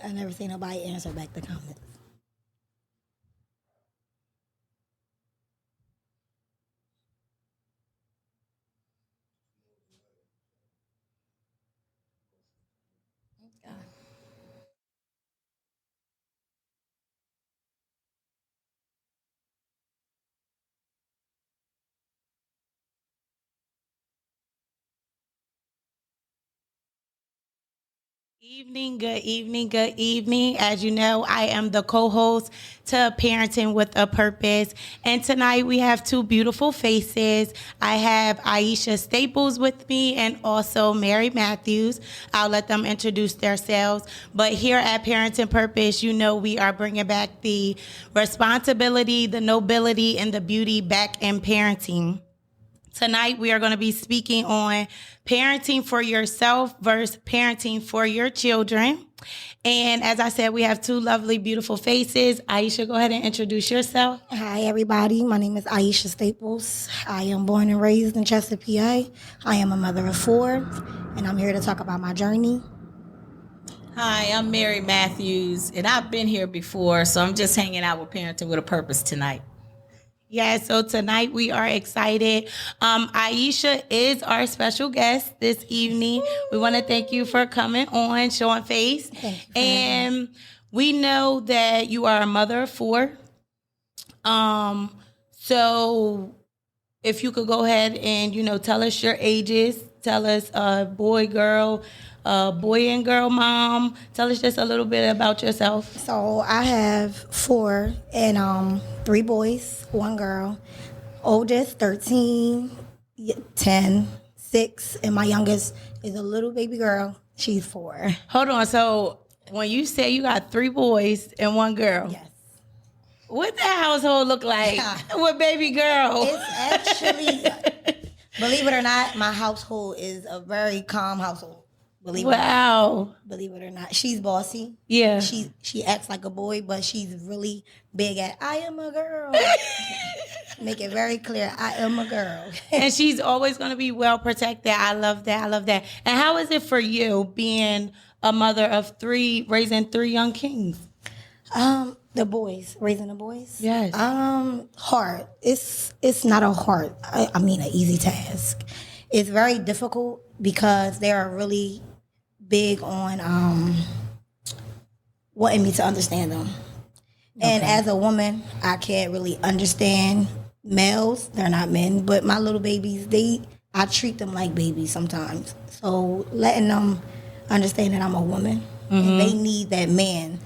I never seen nobody answer back the comments. Evening, good evening, good evening. As you know, I am the co-host to Parenting with a Purpose. And tonight we have two beautiful faces. I have Aisha Staples with me and also Mary Matthews. I'll let them introduce themselves. But here at Parenting Purpose, you know we are bringing back the responsibility, the nobility, and the beauty back in parenting. Tonight, we are going to be speaking on parenting for yourself versus parenting for your children. And as I said, we have two lovely, beautiful faces. Aisha, go ahead and introduce yourself. Hi, everybody. My name is Aisha Staples. I am born and raised in Chester, PA. I am a mother of 4, and I'm here to talk about my journey. Hi, I'm Mary Matthews, and I've been here before, so I'm just hanging out with Parenting with a Purpose tonight. Yeah, so tonight we are excited. Aisha is our special guest this evening. We want to thank you for coming on, showing face. And we know that you are a mother of 4. So if you could go ahead and, tell us your ages, tell us boy, girl, boy and girl mom. Tell us just a little bit about yourself. So I have 4 and 3 boys, 1 girl. Oldest 13, 10, 6, and my youngest is a little baby girl. She's 4. Hold on. So when you say you got 3 boys and 1 girl, Yes. what the household look like with baby girl? It's actually, believe it or not, my household is a very calm household. Believe it or not, she's bossy. Yeah. She acts like a boy, but she's really big at I am a girl. Make it very clear, I am a girl. And she's always going to be well protected. I love that. I love that. And how is it for you being a mother of 3, raising 3 young kings? The boys, raising the boys. Yes. Hard. It's not a hard. I mean, an easy task. It's very difficult because they are really big on wanting me to understand them. Okay. And as a woman, I can't really understand males. They're not men, but my little babies, I treat them like babies sometimes. So letting them understand that I'm a woman, and they need that man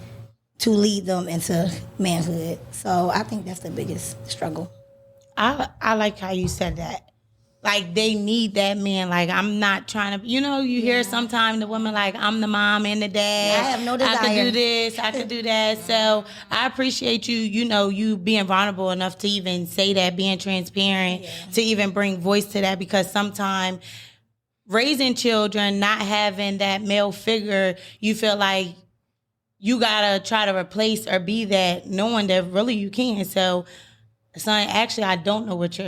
to lead them into manhood. So I think that's the biggest struggle. I like how you said that. Like, they need that man. Like, I'm not trying to, you hear sometimes the woman like, I'm the mom and the dad. I have no desire. I could do this, I could do that. So I appreciate you, you being vulnerable enough to even say that, being transparent, to even bring voice to that, because sometimes raising children, not having that male figure, you feel like you gotta try to replace or be that, knowing that really you can. So, son, actually, I don't know what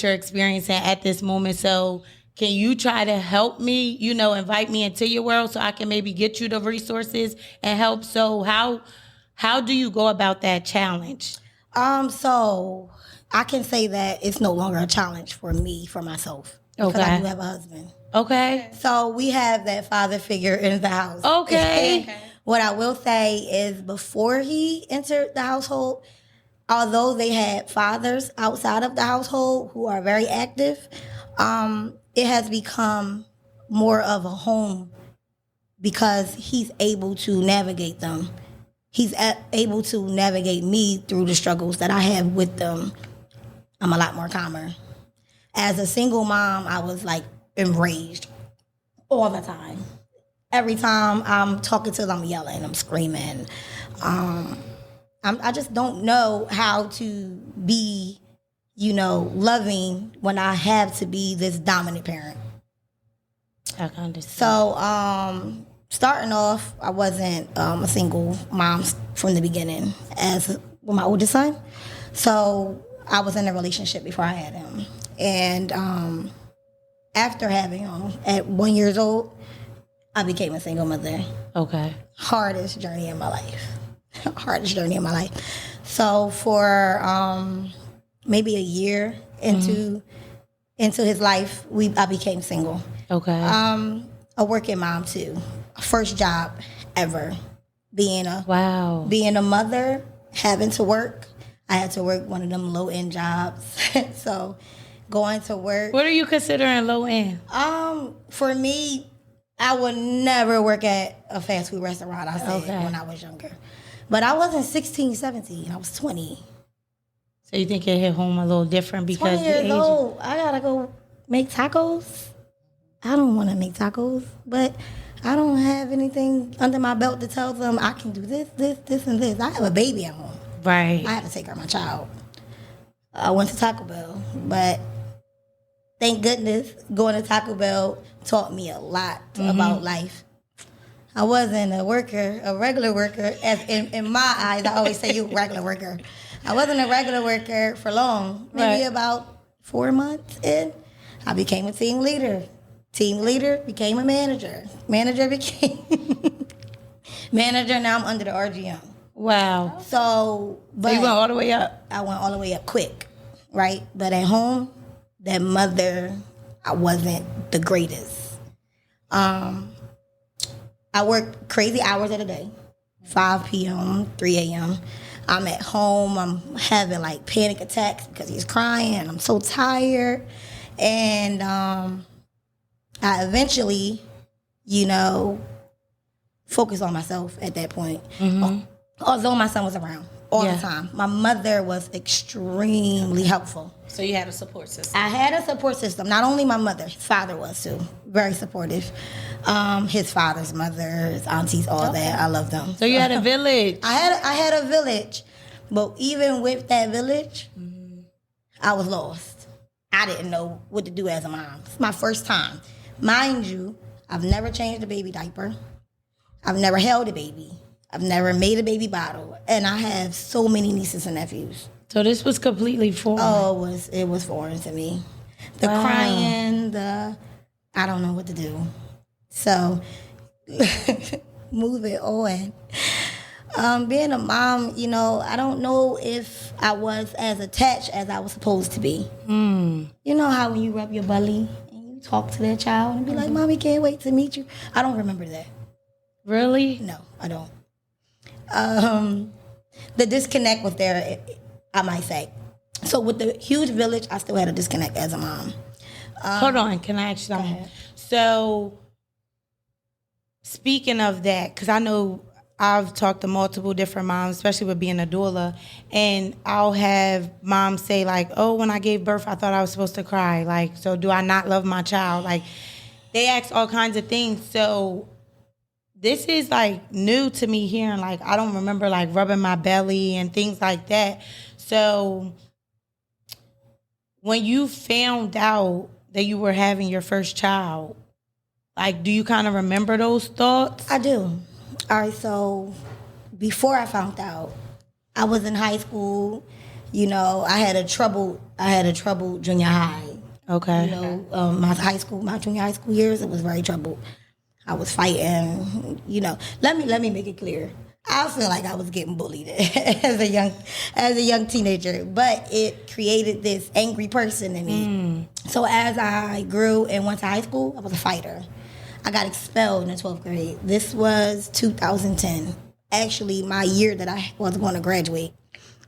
you're experiencing at this moment. So can you try to help me, invite me into your world so I can maybe get you the resources and help? So how do you go about that challenge? So I can say that it's no longer a challenge for me, for myself. Because I do have a husband. Okay. So we have that father figure in the house. Okay. What I will say is, before he entered the household, although they had fathers outside of the household who are very active, it has become more of a home because he's able to navigate them. He's able to navigate me through the struggles that I have with them. I'm a lot more calmer. As a single mom, I was like enraged all the time. Every time I'm talking to them, I'm yelling, I'm screaming. I just don't know how to be, loving when I have to be this dominant parent. I can understand. So, starting off, I wasn't a single mom from the beginning as with my oldest son. So I was in a relationship before I had him. And after having him, at 1 year old, I became a single mother. Okay. Hardest journey in my life. Hardest journey in my life. So for maybe a year into his life, I became single. Okay. A working mom too. First job ever. Being a mother, having to work. I had to work one of them low end jobs. So going to work. What are you considering low end? For me, I would never work at a fast food restaurant, I said, when I was younger. But I wasn't 16, 17. I was 20. So you think it hit home a little different because 20 years old. I got to go make tacos. I don't want to make tacos, but I don't have anything under my belt to tell them I can do this, and this. I have a baby at home. Right. I have to take care of my child. I went to Taco Bell, but thank goodness going to Taco Bell taught me a lot about life. I wasn't a regular worker. As in my eyes, I always say you a regular worker. I wasn't a regular worker for long. Maybe about 4 months in, I became a team leader. Team leader became a manager. Manager became manager. Now I'm under the RGM. Wow. So you went all the way up? I went all the way up quick, right? But at home, that mother, I wasn't the greatest. I worked crazy hours of the day, 5 p.m., 3 a.m. I'm at home. I'm having like panic attacks because he's crying. And I'm so tired. And I eventually, focused on myself at that point. Although my son was around all the time. My mother was extremely helpful. So you had a support system. I had a support system. Not only my mother, his father was too. Very supportive. His father's mother, his aunties, all that. I love them. So you had a village. I had a village. But even with that village, I was lost. I didn't know what to do as a mom. It's my first time. Mind you, I've never changed a baby diaper. I've never held a baby. I've never made a baby bottle. And I have so many nieces and nephews. So this was completely foreign. Oh, it was foreign to me. The crying, I don't know what to do. So, moving on. Being a mom, I don't know if I was as attached as I was supposed to be. You know how when you rub your belly and you talk to that child and be like, Mommy, can't wait to meet you. I don't remember that. Really? No, I don't. The disconnect was there, I might say. So with the huge village, I still had a disconnect as a mom. Hold on, can I ask you something? So, speaking of that, because I know I've talked to multiple different moms, especially with being a doula, and I'll have moms say like, oh, when I gave birth, I thought I was supposed to cry. Like, so do I not love my child? Like, they ask all kinds of things. So this is like new to me hearing, like, I don't remember like rubbing my belly and things like that. So when you found out that you were having your first child, like, do you kind of remember those thoughts? I do. All right, so before I found out, I was in high school. I had a troubled junior high. Okay. My junior high school years, it was very troubled. I was fighting. Let me make it clear. I feel like I was getting bullied as a young teenager, but it created this angry person in me. So as I grew and went to high school, I was a fighter. I got expelled in the 12th grade. This was 2010. Actually, my year that I was going to graduate.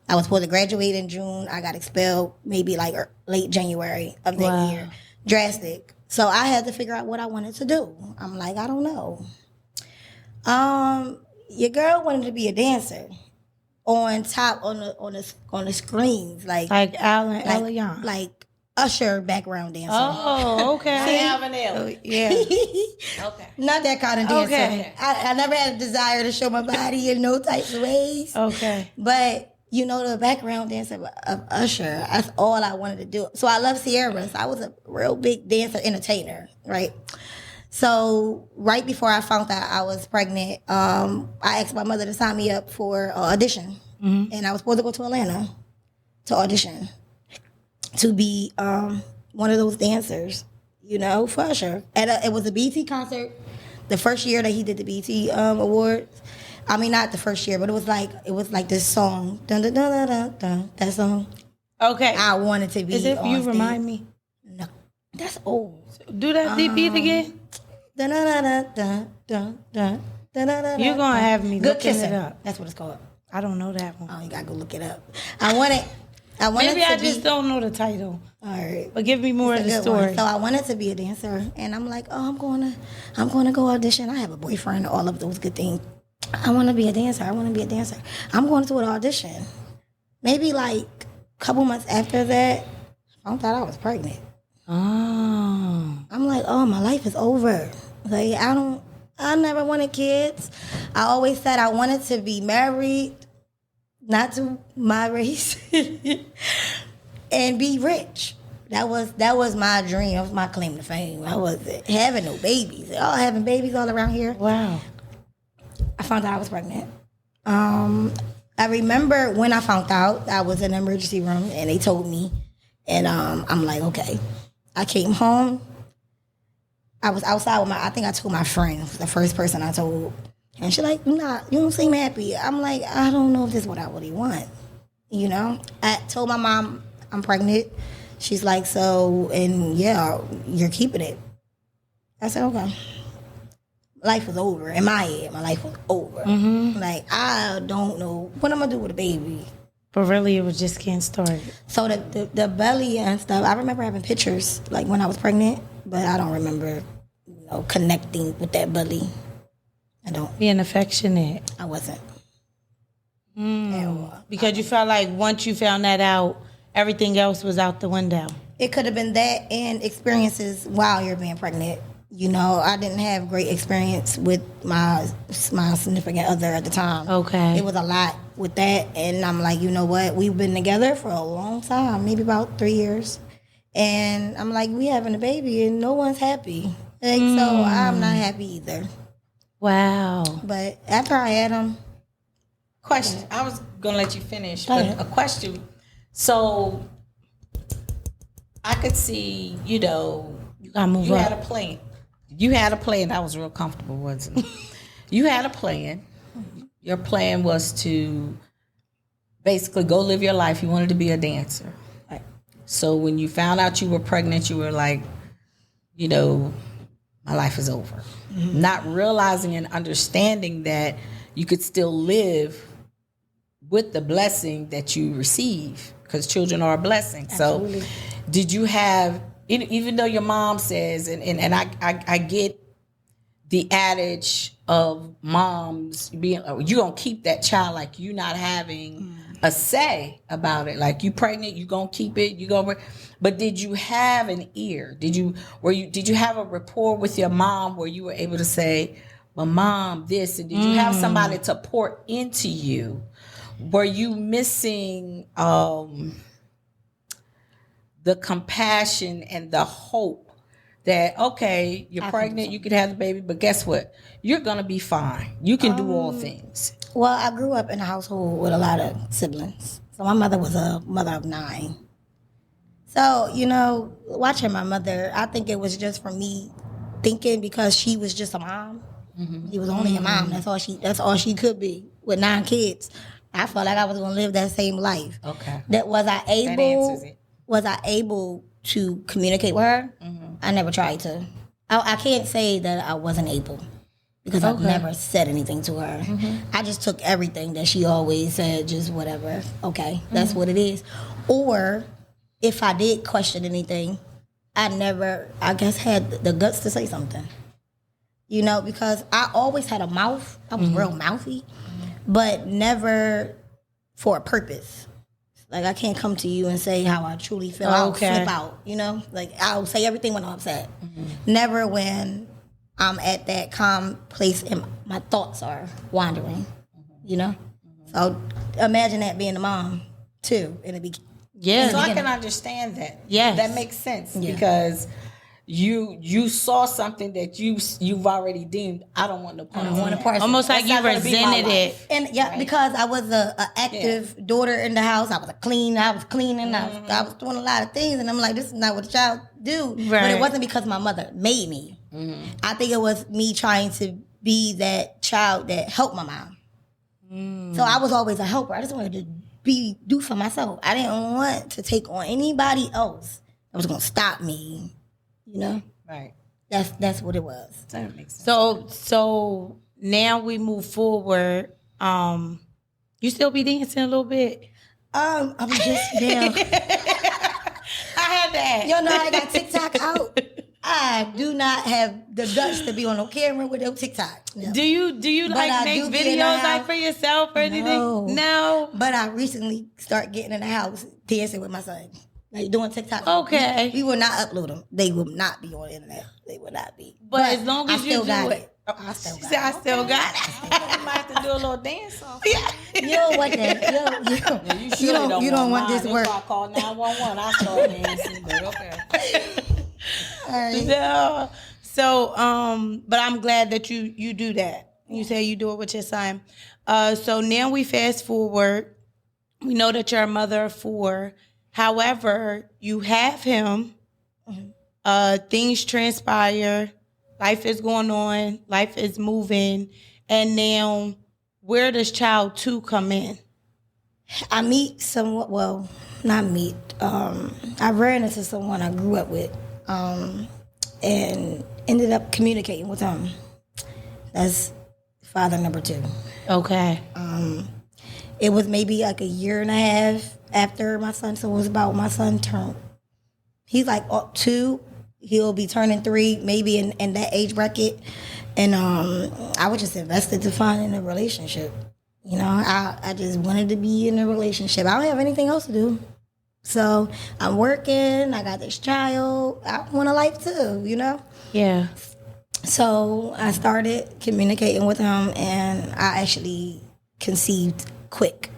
I was supposed to graduate in June. I got expelled maybe like late January of that year. Drastic. So I had to figure out what I wanted to do. I'm like, I don't know. Your girl wanted to be a dancer on the screens, like Alan, like Usher background dancer. Oh, okay. Yeah. Okay. Not that kind of dancer. Okay. I never had a desire to show my body in no types of ways. Okay. But the background dancer of Usher, that's all I wanted to do. So I love Sierras. I was a real big dancer entertainer, right? So right before I found out I was pregnant, I asked my mother to sign me up for an audition. And I was supposed to go to Atlanta to audition to be one of those dancers, for Usher. It was a BT concert the first year that he did the BT Awards. I mean, not the first year, but it was like this song, dun dun dun dun dun, dun that song. Okay. I wanted to be. Is it on you stage. remind me? No, that's old. Do that beat again. Dun dun dun dun dun dun dun dun dun. You're gonna have me Good looking kissing. it up. That's what it's called. I don't know that one. Oh, you gotta go look it up. I wanted Maybe to I be, just don't know the title. all right. But give me more of the Good story. one. So I wanted to be a dancer, and I'm like, oh, I'm gonna go audition. I have a boyfriend, all of those good things. I want to be a dancer. I'm going to an audition. Maybe like a couple months after that, I thought I was pregnant. Oh. I'm like, oh, my life is over. Like I never wanted kids. I always said I wanted to be married, not to my race, and be rich. That was my dream. That was my claim to fame. I was having no babies. All having babies all around here. Wow. I found out I was pregnant. I remember when I found out, I was in the emergency room and they told me, and I'm like, okay. I came home. I was outside with I think I told my friend, the first person I told, and she's like, nah, you don't seem happy. I'm like, I don't know if this is what I really want. You know, I told my mom I'm pregnant. She's like, so, and yeah, you're keeping it. I said, okay. Life was over. In my head, my life was over. Mm-hmm. Like, I don't know what I'm going to do with a baby. But really, it was just getting started. So the belly and stuff, I remember having pictures, like, when I was pregnant, but I don't remember, connecting with that belly. I don't. Being affectionate. I wasn't. Because you felt like once you found that out, everything else was out the window. It could have been that and experiences while you're being pregnant. I didn't have great experience with my significant other at the time. Okay. It was a lot with that. And I'm like, you know what? We've been together for a long time, maybe about 3 years. And I'm like, we having a baby and no one's happy. Like, so I'm not happy either. Wow. But after I had him. Question. I was going to let you finish, Go but ahead. a question. So I could see, You gotta move you up. had a plan. You had a plan. That was real comfortable, wasn't it? You had a plan. Your plan was to basically go live your life. You wanted to be a dancer. Right. So when you found out you were pregnant, you were like, my life is over. Mm-hmm. Not realizing and understanding that you could still live with the blessing that you receive, because children are a blessing. Absolutely. So did you have, even though your mom says, and I get the adage of moms being, you gonna keep that child, like you not having a say about it, like you pregnant, you gonna keep it, but did you have an ear? Did you have a rapport with your mom where you were able to say, well, mom, this, and did you have somebody to pour into you? Were you missing the compassion and the hope that, okay, you're pregnant, you could have the baby, but guess what? You're going to be fine. You can do all things. Well, I grew up in a household with a lot of siblings. So my mother was a mother of 9. So, watching my mother, I think it was just for me thinking, because she was just a mom. Mm-hmm. She was only a mom. That's all she could be with 9 kids. I felt like I was going to live that same life. Okay. Was I able? That answers it. Was I able to communicate with her? Mm-hmm. I never tried to. I can't say that I wasn't able, because I've never said anything to her. Mm-hmm. I just took everything that she always said, just whatever. Okay, that's what it is. Or if I did question anything, I never, I guess, had the guts to say something. Because I always had a mouth. I was real mouthy, but never for a purpose. Like, I can't come to you and say how I truly feel. I'll flip out, Like, I'll say everything when I'm upset. Mm-hmm. Never when I'm at that calm place and my thoughts are wandering, So imagine that being a mom, too, in the beginning. Yeah. So I can understand that. Yes. That makes sense, because you saw something that you've already deemed. I don't want no part. I don't want a part. Almost like That's you not gonna be my resented life. it. And yeah, because I was a active daughter in the house. I was cleaning. I was I was doing a lot of things, and I'm like, this is not what a child do. But Right. it wasn't because my mother made me. I think it was me trying to be that child that helped my mom. So I was always a helper. I just wanted to do for myself. I didn't want to take on anybody else that was going to stop me. You know, Right. that's what it was. That makes sense. So now we move forward. You still be dancing a little bit? I'm just now. I had that. You know, I got TikTok out. I do not have the guts to be on no camera with no TikTok. No. Do you But like I make do get in videos the like house. for yourself or anything? No. But I recently started getting in the house dancing with my son. Like doing TikTok. Okay. We will not upload them. They will not be on the internet. They will not be. But as long as I you still do got it. I still She got said, I it. still got it. You might have to do a little dance off. You don't want that. You don't want this work. I call 911. I start dancing, but okay. All right. No. So, but I'm glad that you do that. You say you do it with your son. So now we fast forward. We know that you're a mother of 4. However, you have him. Things transpire. Life is going on. Life is moving. And now, where does child 2 come in? I meet someone. Well, not meet. I ran into someone I grew up with, and ended up communicating with him. That's father number 2. Okay. It was maybe like a year and a half after my son. So it was about my son turned. He's like 2. He'll be turning 3, maybe in that age bracket. And I was just invested to find in a relationship. You know, I just wanted to be in a relationship. I don't have anything else to do. So I'm working. I got this child. I want a life too, you know? Yeah. So I started communicating with him, and I actually conceived quick,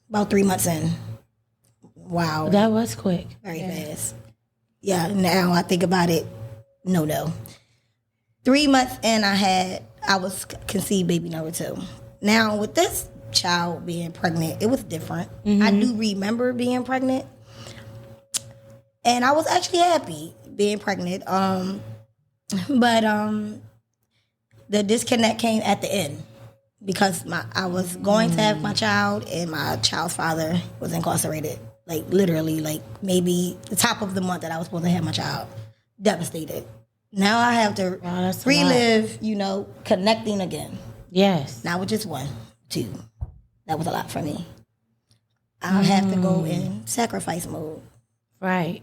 about 3 months in. Wow. That was quick. Very fast. Yeah, now I think about it, no. 3 months in, I was conceived baby number 2. Now with this child being pregnant, it was different. I do remember being pregnant, and I was actually happy being pregnant. But the disconnect came at the end because I was going to have my child, and my child's father was incarcerated. Like literally, like maybe the top of the month that I was supposed to have my child. Devastated. Now I have to that's a relive, connecting again. Yes. Not with just 1, 2. That was a lot for me. I'll have to go in sacrifice mode. Right.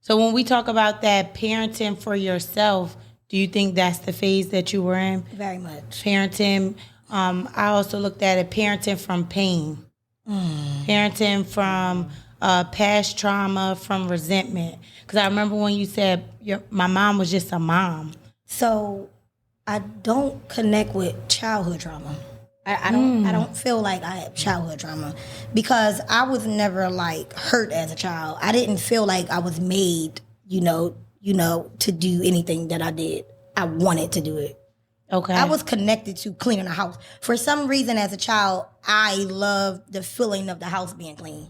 So when we talk about that parenting for yourself, do you think that's the phase that you were in? Very much. Parenting. I also looked at it, parenting from pain. Parenting from past trauma, from resentment. Because I remember when you said my mom was just a mom. So I don't connect with childhood trauma. I don't feel like I have childhood trauma because I was never like hurt as a child. I didn't feel like I was made, to do anything that I did. I wanted to do it. Okay. I was connected to cleaning the house. For some reason as a child, I loved the feeling of the house being clean.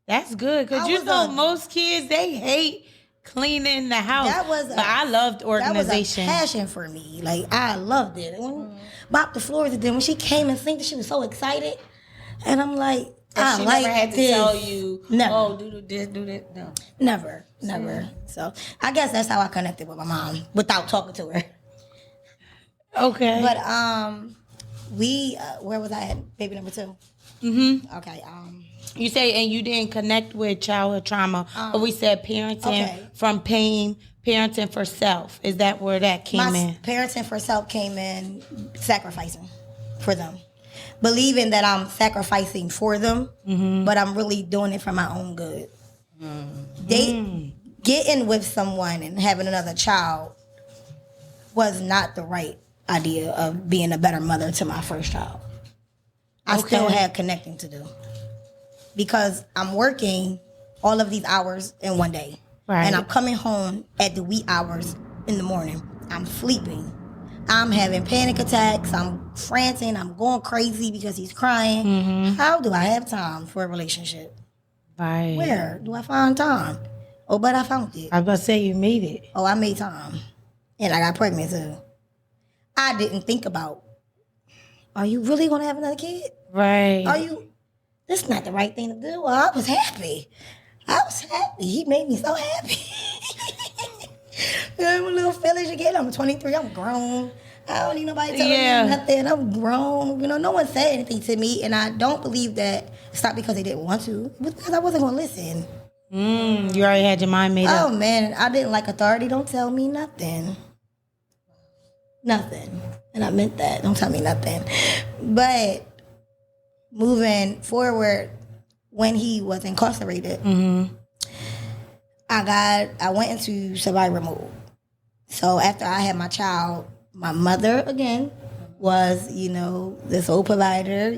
That's good because most kids, they hate cleaning the house. But I loved organization. That was a passion for me. Like I loved it. Mop the floors, and then when she came and sing, she was so excited, and I'm like, And she never had to tell you, never. do this, do that. No, never. So I guess that's how I connected with my mom without talking to her. Okay. But we where was I at? Baby number 2. Mm-hmm. Okay. You say, and you didn't connect with childhood trauma, but we said parenting from pain, parenting for self. Is that where that came in? Parenting for self came in sacrificing for them. Believing that I'm sacrificing for them, but I'm really doing it for my own good. Getting with someone and having another child was not the right idea of being a better mother to my first child. I still had connecting to do. Because I'm working all of these hours in one day. Right. And I'm coming home at the wee hours in the morning. I'm sleeping. I'm having panic attacks. I'm frantic. I'm going crazy because he's crying. Mm-hmm. How do I have time for a relationship? Right. Where do I find time? Oh, but I found it. I was about to say you made it. Oh, I made time. And I got pregnant too. I didn't think about, are you really going to have another kid? Right. Are you? This is not the right thing to do. Well, I was happy. He made me so happy. I'm a little foolish again. I'm 23. I'm grown. I don't need nobody telling me nothing. I'm grown. No one said anything to me. And I don't believe that it's not because they didn't want to. It was because I wasn't going to listen. You already had your mind made up. Oh, man. I didn't like authority. Don't tell me nothing. Nothing. And I meant that. Don't tell me nothing. But moving forward, when he was incarcerated, I went into survivor mode. So after I had my child, my mother again was, the sole provider.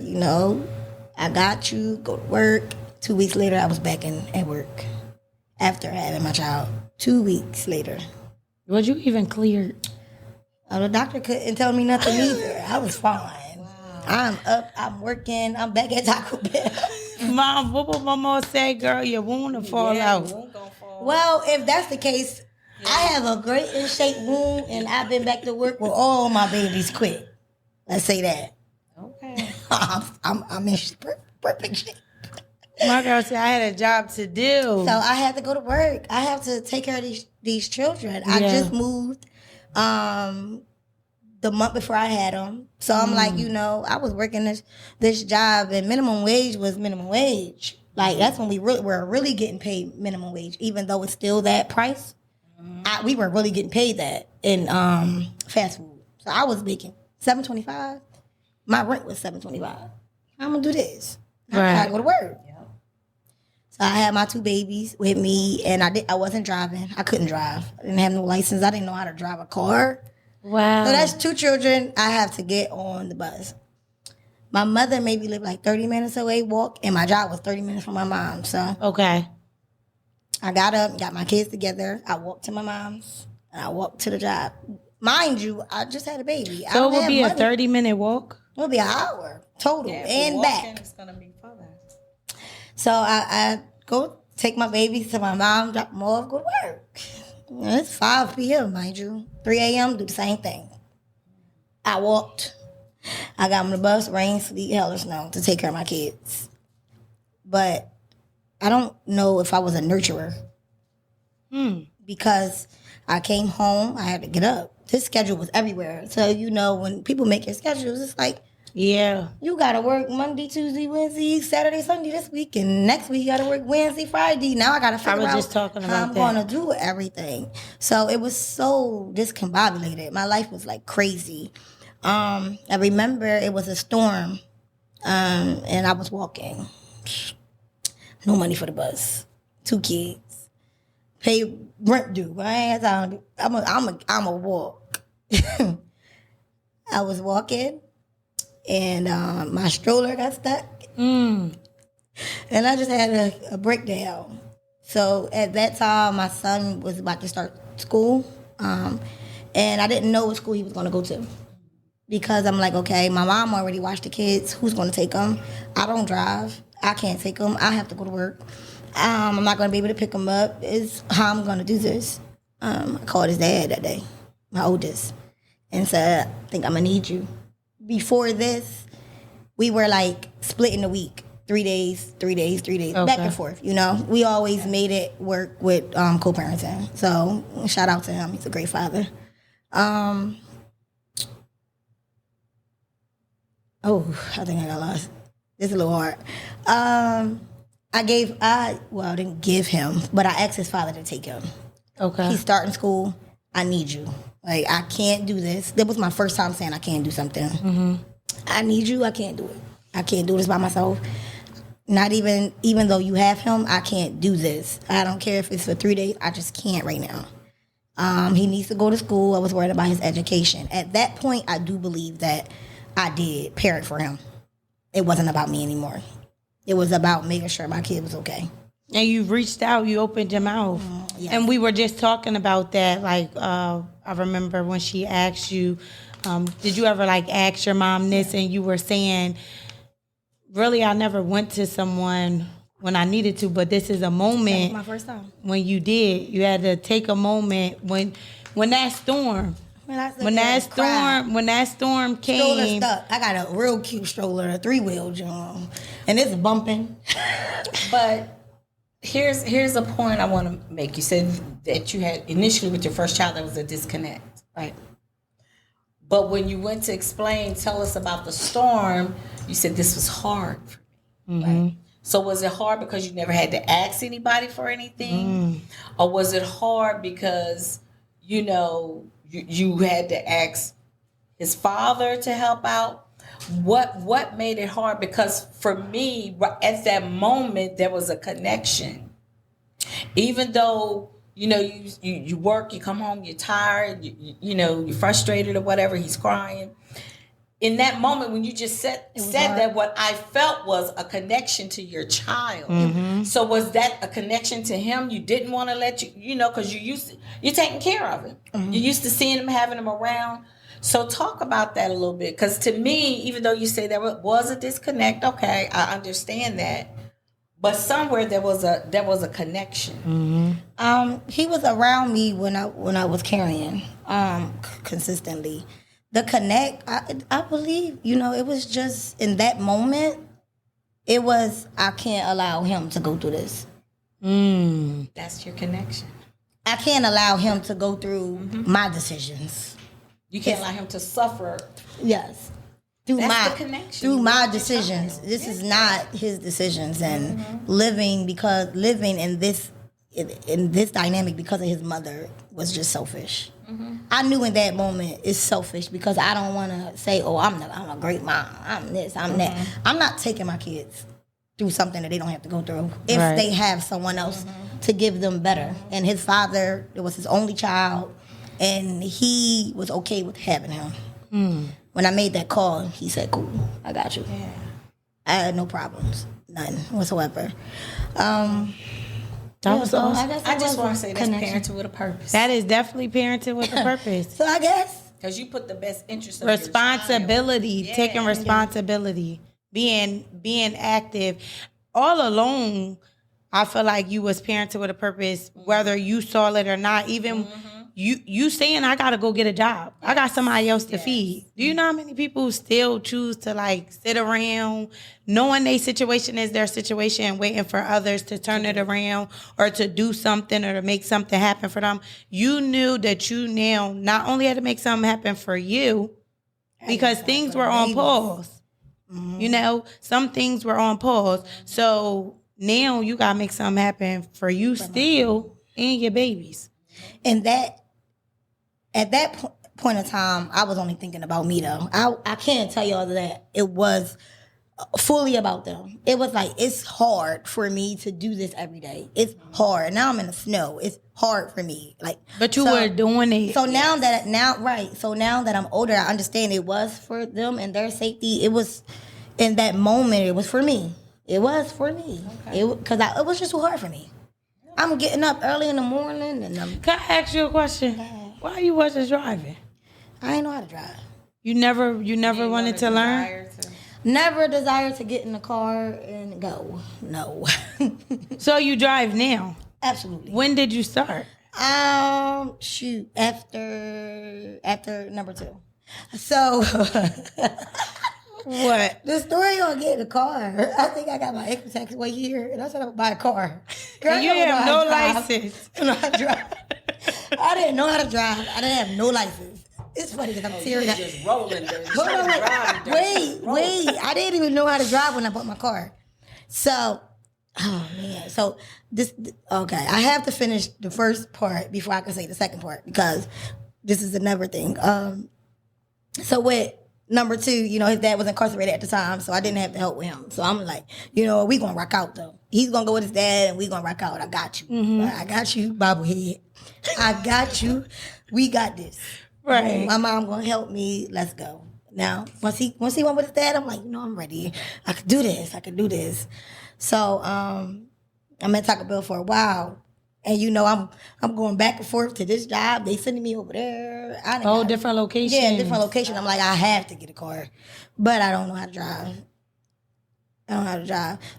I got you, go to work. 2 weeks later, I was back at work after having my child. 2 weeks later. Was you even cleared? The doctor couldn't tell me nothing either. I was fine. Wow. I'm up, I'm working, I'm back at Taco Bell. Mom, what would Mama say, girl? Your wound will fall out. Well, if that's the case, I have a great in shape wound, and I've been back to work with all my babies quit. Let's say that. Okay. I'm in perfect shape. My girl said I had a job to do. So I had to go to work. I have to take care of these children. I just moved the month before I had them. So I'm like, I was working this job, and minimum wage was minimum wage. Like, that's when we were really getting paid minimum wage, even though it's still that price. We were really getting paid that in fast food. So I was making $7.25. My rent was $7.25. I'm gonna do this. I gotta go to work. So I had my 2 babies with me, and I wasn't driving. I couldn't drive. I didn't have no license. I didn't know how to drive a car. Wow. So that's 2 children I have to get on the bus. My mother maybe lived like 30 minutes away, walk, and my job was 30 minutes from my mom. So okay. I got up, got my kids together. I walked to my mom's, and I walked to the job. Mind you, I just had a baby. So it would be a 30-minute walk? It would be an hour total and back. It's going to be further. So I go take my babies to my mom, drop them off, go to work. It's 5 p.m., mind you. 3 a.m., do the same thing. I walked. I got on the bus, rain, sleet, hell or snow, to take care of my kids. But I don't know if I was a nurturer. Because I came home, I had to get up. This schedule was everywhere. So, when people make your schedules, it's like, yeah, you got to work Monday, Tuesday, Wednesday, Saturday, Sunday this week. And next week, you got to work Wednesday, Friday. Now I got to figure out how I'm going to do everything. So it was so discombobulated. My life was like crazy. I remember it was a storm, and I was walking. No money for the bus. 2 kids. Pay rent due. I ain't had time. I'm a walk. I was walking, and my stroller got stuck. And I just had a breakdown. So at that time, my son was about to start school, and I didn't know what school he was going to go to. Because I'm like, okay, my mom already watched the kids. Who's going to take them? I don't drive. I can't take them. I have to go to work. I'm not going to be able to pick them up. Is how I'm going to do this. I called his dad that day, my oldest, and said, I think I'm going to need you. Before this, we were like splitting the week. 3 days, okay. Back and forth, We always made it work with co-parenting. So shout out to him. He's a great father. I think I got lost. It's a little hard. I didn't give him, but I asked his father to take him. Okay. He's starting school. I need you. Like, I can't do this. That was my first time saying I can't do something. I need you. I can't do it. I can't do this by myself. Not even though you have him, I can't do this. I don't care if it's for 3 days. I just can't right now. He needs to go to school. I was worried about his education. At that point, I do believe that I did parent for him. It wasn't about me anymore. It was about making sure my kid was okay. And you reached out, you opened your mouth. Yes. And we were just talking about that. Like, I remember when she asked you, did you ever like ask your mom this? And you were saying, really, I never went to someone when I needed to, but this is a moment. That was my first time. When you did, you had to take a moment when that storm. When that storm came. Stroller stuck. I got a real cute stroller, a 3-wheel, John, and it's bumping. But here's a point I want to make. You said that you had initially with your first child there was a disconnect, right? But when you went to tell us about the storm, you said this was hard for me, right? So was it hard because you never had to ask anybody for anything, or was it hard because you had to ask his father to help out? What made it hard? Because for me, at that moment, there was a connection. Even though, you work, you come home, you're tired, you're frustrated or whatever, he's crying. In that moment, when you just said that, what I felt was a connection to your child. So was that a connection to him? You didn't want to let because you're taking care of him. You're used to seeing him, having him around. So talk about that a little bit, because to me, even though you say there was a disconnect, okay, I understand that, but somewhere there was a connection. He was around me when I was carrying consistently. The connect, I believe, it was just in that moment. It was, I can't allow him to go through this. That's your connection. I can't allow him to go through my decisions. You can't allow him to suffer. Yes. Through That's the connection. Through my decisions. This is not his decisions. And living in this dynamic because of his mother was just selfish. I knew in that moment it's selfish because I don't want to say, oh, I'm a great mom. I'm this, I'm that. I'm not taking my kids through something that they don't have to go through if they have someone else to give them better. And his father, it was his only child, and he was okay with having him. When I made that call, he said, cool, I got you. Yeah. I had no problems, none whatsoever. That was awesome. I just want to say that's parenting with a purpose. That is definitely parenting with a purpose. So I guess. Because you put the best interest of responsibility, taking responsibility, being active. All along, I feel like you was parenting with a purpose, whether you saw it or not. Even you saying, I got to go get a job. I got somebody else to feed. Do you know how many people still choose to like sit around knowing their situation is their situation and waiting for others to turn it around or to do something or to make something happen for them? You knew that you now not only had to make something happen for you because things were on pause. Some things were on pause. So now you got to make something happen for you still and your babies. And at that point in time, I was only thinking about me, though. I can't tell you all of that. It was fully about them. It was like, it's hard for me to do this every day. It's hard. Now I'm in the snow. It's hard for me. But you were doing it. So now that I'm older, I understand it was for them and their safety. It was, in that moment, it was for me. It was for me. Because it was just too hard for me. I'm getting up early in the morning and Can I ask you a question? Why you wasn't driving? I ain't know how to drive. You never wanted to learn? Never desired to get in the car and go. No. So you drive now? Absolutely. When did you start? After number 2. So what? The story on getting a car. I think I got my income tax way here, and I said I would buy a car. Girl, and you have no license. I didn't know how to drive. I didn't have no license. It's funny because I'm serious. Just rolling there. Wait. I didn't even know how to drive when I bought my car. So, oh man. So okay. I have to finish the first part before I can say the second part because this is another thing. So with number 2, his dad was incarcerated at the time, so I didn't have to help with him. So I'm like, we gonna rock out though. He's gonna go with his dad, and we gonna rock out. I got you. I got you, bobblehead. I got you. We got this. Right. My mom gonna help me. Let's go. Now, once he went with his dad, I'm like, I'm ready. I could do this. So, I'm at Taco Bell for a while. And I'm going back and forth to this job. They sending me over there. Different locations. Yeah, different location. I'm like, I have to get a car. But I don't know how to drive.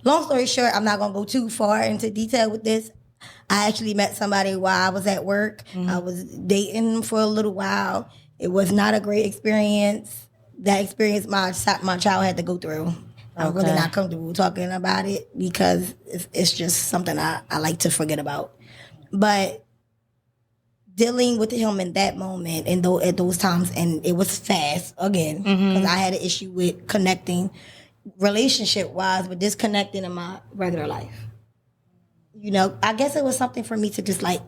Long story short, I'm not gonna go too far into detail with this. I actually met somebody while I was at work. I was dating for a little while. It was not a great experience. That experience my child had to go through. I'm really not comfortable talking about it because it's just something I like to forget about. But dealing with him in that moment and at those times, and it was fast again because I had an issue with connecting relationship-wise, but disconnecting in my regular life. I guess it was something for me to just like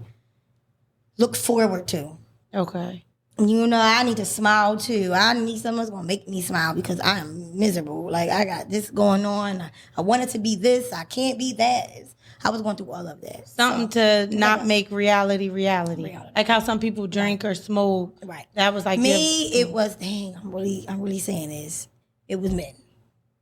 look forward to. Okay. I need to smile too. I need someone that's gonna make me smile because I am miserable. Like I got this going on. I wanted to be this. I can't be that. I was going through all of that. Something to not make reality. Like how some people drink or smoke. Right. That was like me. It was dang. I'm really saying this. It was men.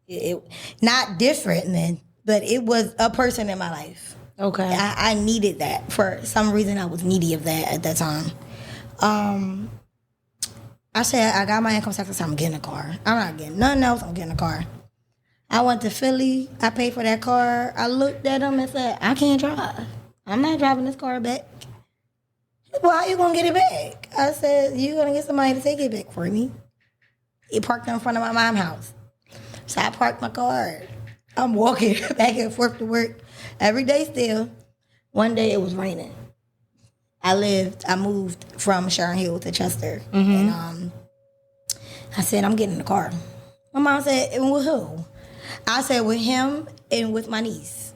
It not different men, but it was a person in my life. Okay. I needed that for some reason. I was needy of that at that time. I said I got my income tax. I said I'm getting a car. I'm not getting nothing else. I'm getting a car. I went to Philly. I paid for that car. I looked at him and said, I can't drive. I'm not driving this car back. Well, how you going to get it back? I said, you going to get somebody to take it back for me. He parked in front of my mom's house. So I parked my car. I'm walking back and forth to work every day still. One day it was raining. I moved from Sharon Hill to Chester. And I said, I'm getting in the car. My mom said, and with who? I said, with him and with my niece.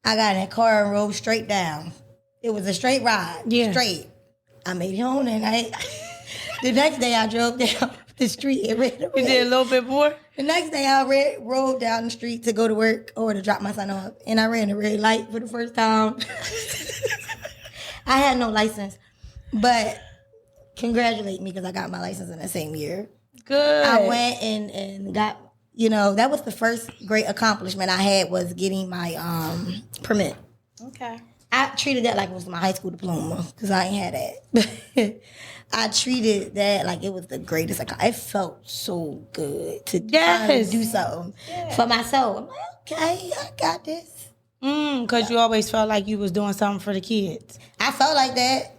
I got in that car and rode straight down. It was a straight ride. Yeah. Straight. I made it home and the next day I drove down the street and ran the red. You did a little bit more? The next day I rode down the street to go to work or to drop my son off. And I ran the red light for the first time. I had no license. But congratulate me because I got my license in the same year. Good. I went and got, that was the first great accomplishment I had was getting my permit. Okay. I treated that like it was my high school diploma because I ain't had that. I treated that like it was the greatest. It felt so good to finally do something for myself. I'm like, okay, I got this. Because you always felt like you was doing something for the kids. I felt like that.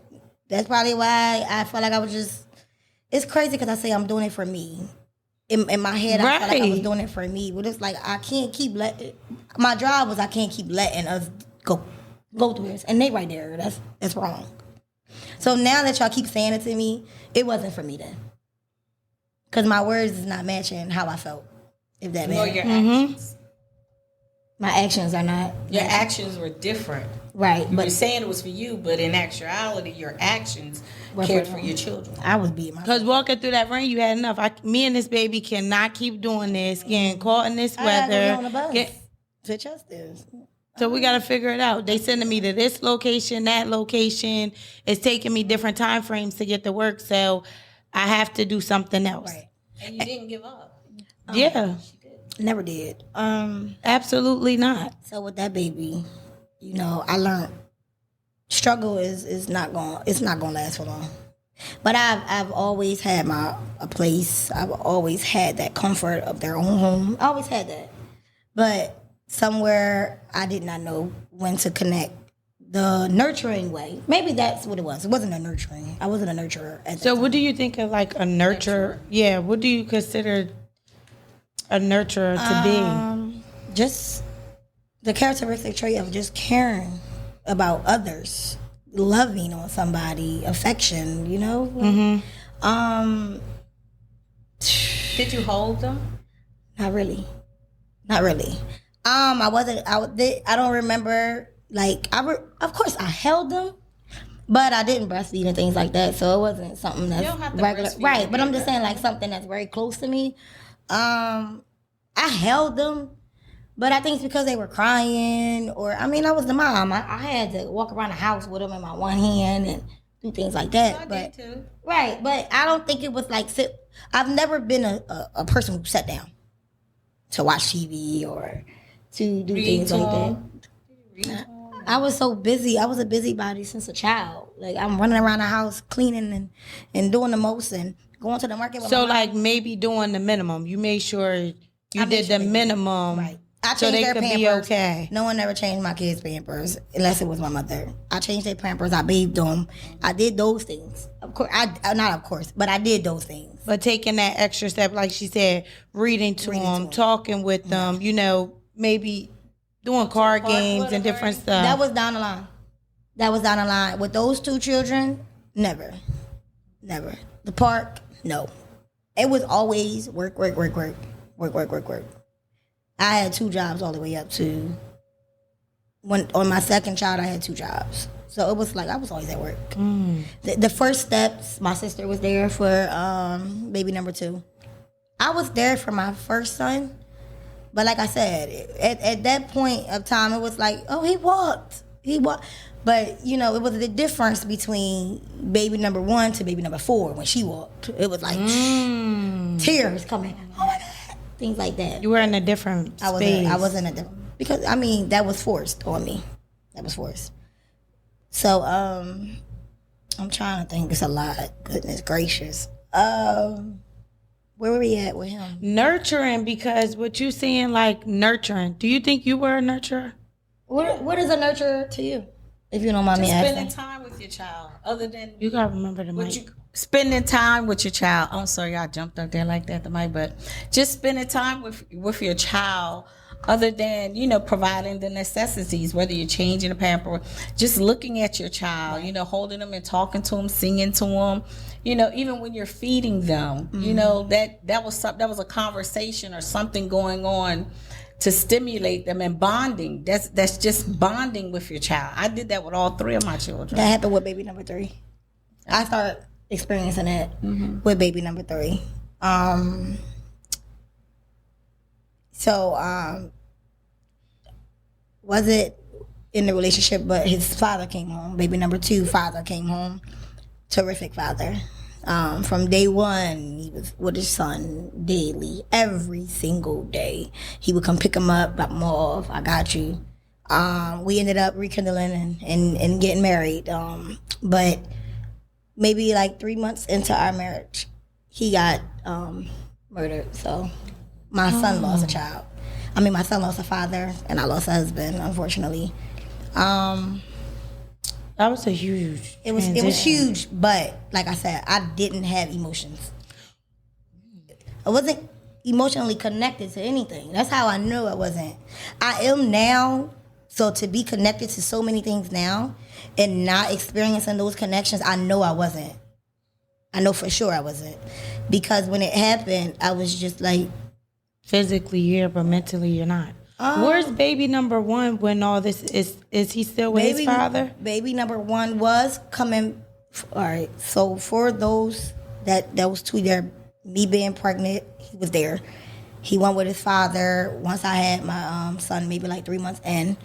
That's probably why I felt like I was just... It's crazy because I say I'm doing it for me. In my head, I felt like I was doing it for me. But it's like I can't keep letting... My job was I can't keep letting us go through this. And they right there. That's wrong. So now that y'all keep saying it to me, it wasn't for me then. Because my words is not matching how I felt. If that Nor matters. your actions. My actions are not... Your actions were different. Right. You were saying it was for you, but in actuality, your actions cared for your children. I was beating myself. Because walking through that rain, you had enough. Me and this baby cannot keep doing this, getting caught in this weather. I on the bus to Chester. So we got to figure it out. They sending me to this location, that location. It's taking me different time frames to get to work, so I have to do something else. Right. And you didn't give up. Yeah. Never did. Absolutely not. So with that baby, I learned struggle is not gonna last for long. But I've always had a place. I've always had that comfort of their own home. I always had that. But somewhere I did not know when to connect the nurturing way. Maybe that's what it was. It wasn't a nurturing. I wasn't a nurturer at that So time. what do you think of like a nurturer? Yeah, what do you consider a nurturer to be? Just the characteristic trait of just caring about others, loving on somebody, affection, Did you hold them? Not really. I don't remember, of course I held them, but I didn't breastfeed and things like that, so it wasn't something that's You don't have to regular. breastfeed Right, but I'm just either. saying like something that's very close to me. I held them, but I think it's because they were crying I was the mom. I had to walk around the house with them in my one hand and do things like that. I did too. Right, but I don't think it was like I've never been a person who sat down to watch TV or to do Read things to like that. 'em. Read to 'em. I was so busy. I was a busybody since a child. Like I'm running around the house cleaning and doing the most and going to the market with So my mom. like maybe doing the minimum. You made sure you I made did sure the they- minimum, Right. I so changed they their could be Pampers. okay. No one ever changed my kids' Pampers unless it was my mother. I changed their Pampers. I bathed them. I did those things. Of course, not of course, but I did those things. But taking that extra step, like she said, reading to them, talking with them, you know, maybe doing card games and different stuff. That was down the line. With those two children, never. The park, no. It was always work. I had 2 jobs all the way up to when on my second child I had 2 jobs. So it was like I was always at work. The first steps, my sister was there for baby number 2. I was there for my first son, but like I said, at that point of time, it was like, oh, he walked. But you know, it was the difference between baby number 1 to baby number 4 when she walked. It was like tears coming. Oh my God, things like that. You were in a different space. I was in a different because I mean that was forced on me. That was forced. So I'm trying to think. It's a lot. Goodness gracious. Where were we at with him? Nurturing, because what you saying, like nurturing. Do you think you were a nurturer? What is a nurturer to you? If you don't mind me Spending asking. time with your child, other than You gotta remember the mic. spending time with your child. I'm sorry, I jumped up there like that, the mic, but just spending time with your child, other than providing the necessities, whether you're changing a pamper, just looking at your child, holding them and talking to them, singing to them, even when you're feeding them, that was a conversation or something going on to stimulate them, and bonding. That's just bonding with your child. I did that with all 3 of my children. That happened with baby number 3. I started experiencing that with baby number 3. Was it in the relationship, but his father came home. Baby number 2 father came home. Terrific father. From day 1, he was with his son daily, every single day. He would come pick him up, drop him off. I got you. We ended up rekindling and getting married. But maybe like 3 months into our marriage, he got murdered. So my son lost a child. I mean, my son lost a father, and I lost a husband, unfortunately. That was a huge. It was huge, but like I said, I didn't have emotions. I wasn't emotionally connected to anything. That's how I knew I wasn't. I am now, so to be connected to so many things now and not experiencing those connections, I know I wasn't. I know for sure I wasn't. Because when it happened, I was just like... Physically here, but mentally you're not. Where's baby number 1 when all this is he still with his father? Baby number 1 was coming. All right. So for those that was 2 there, me being pregnant, he was there. He went with his father once I had my son, maybe like 3 months in.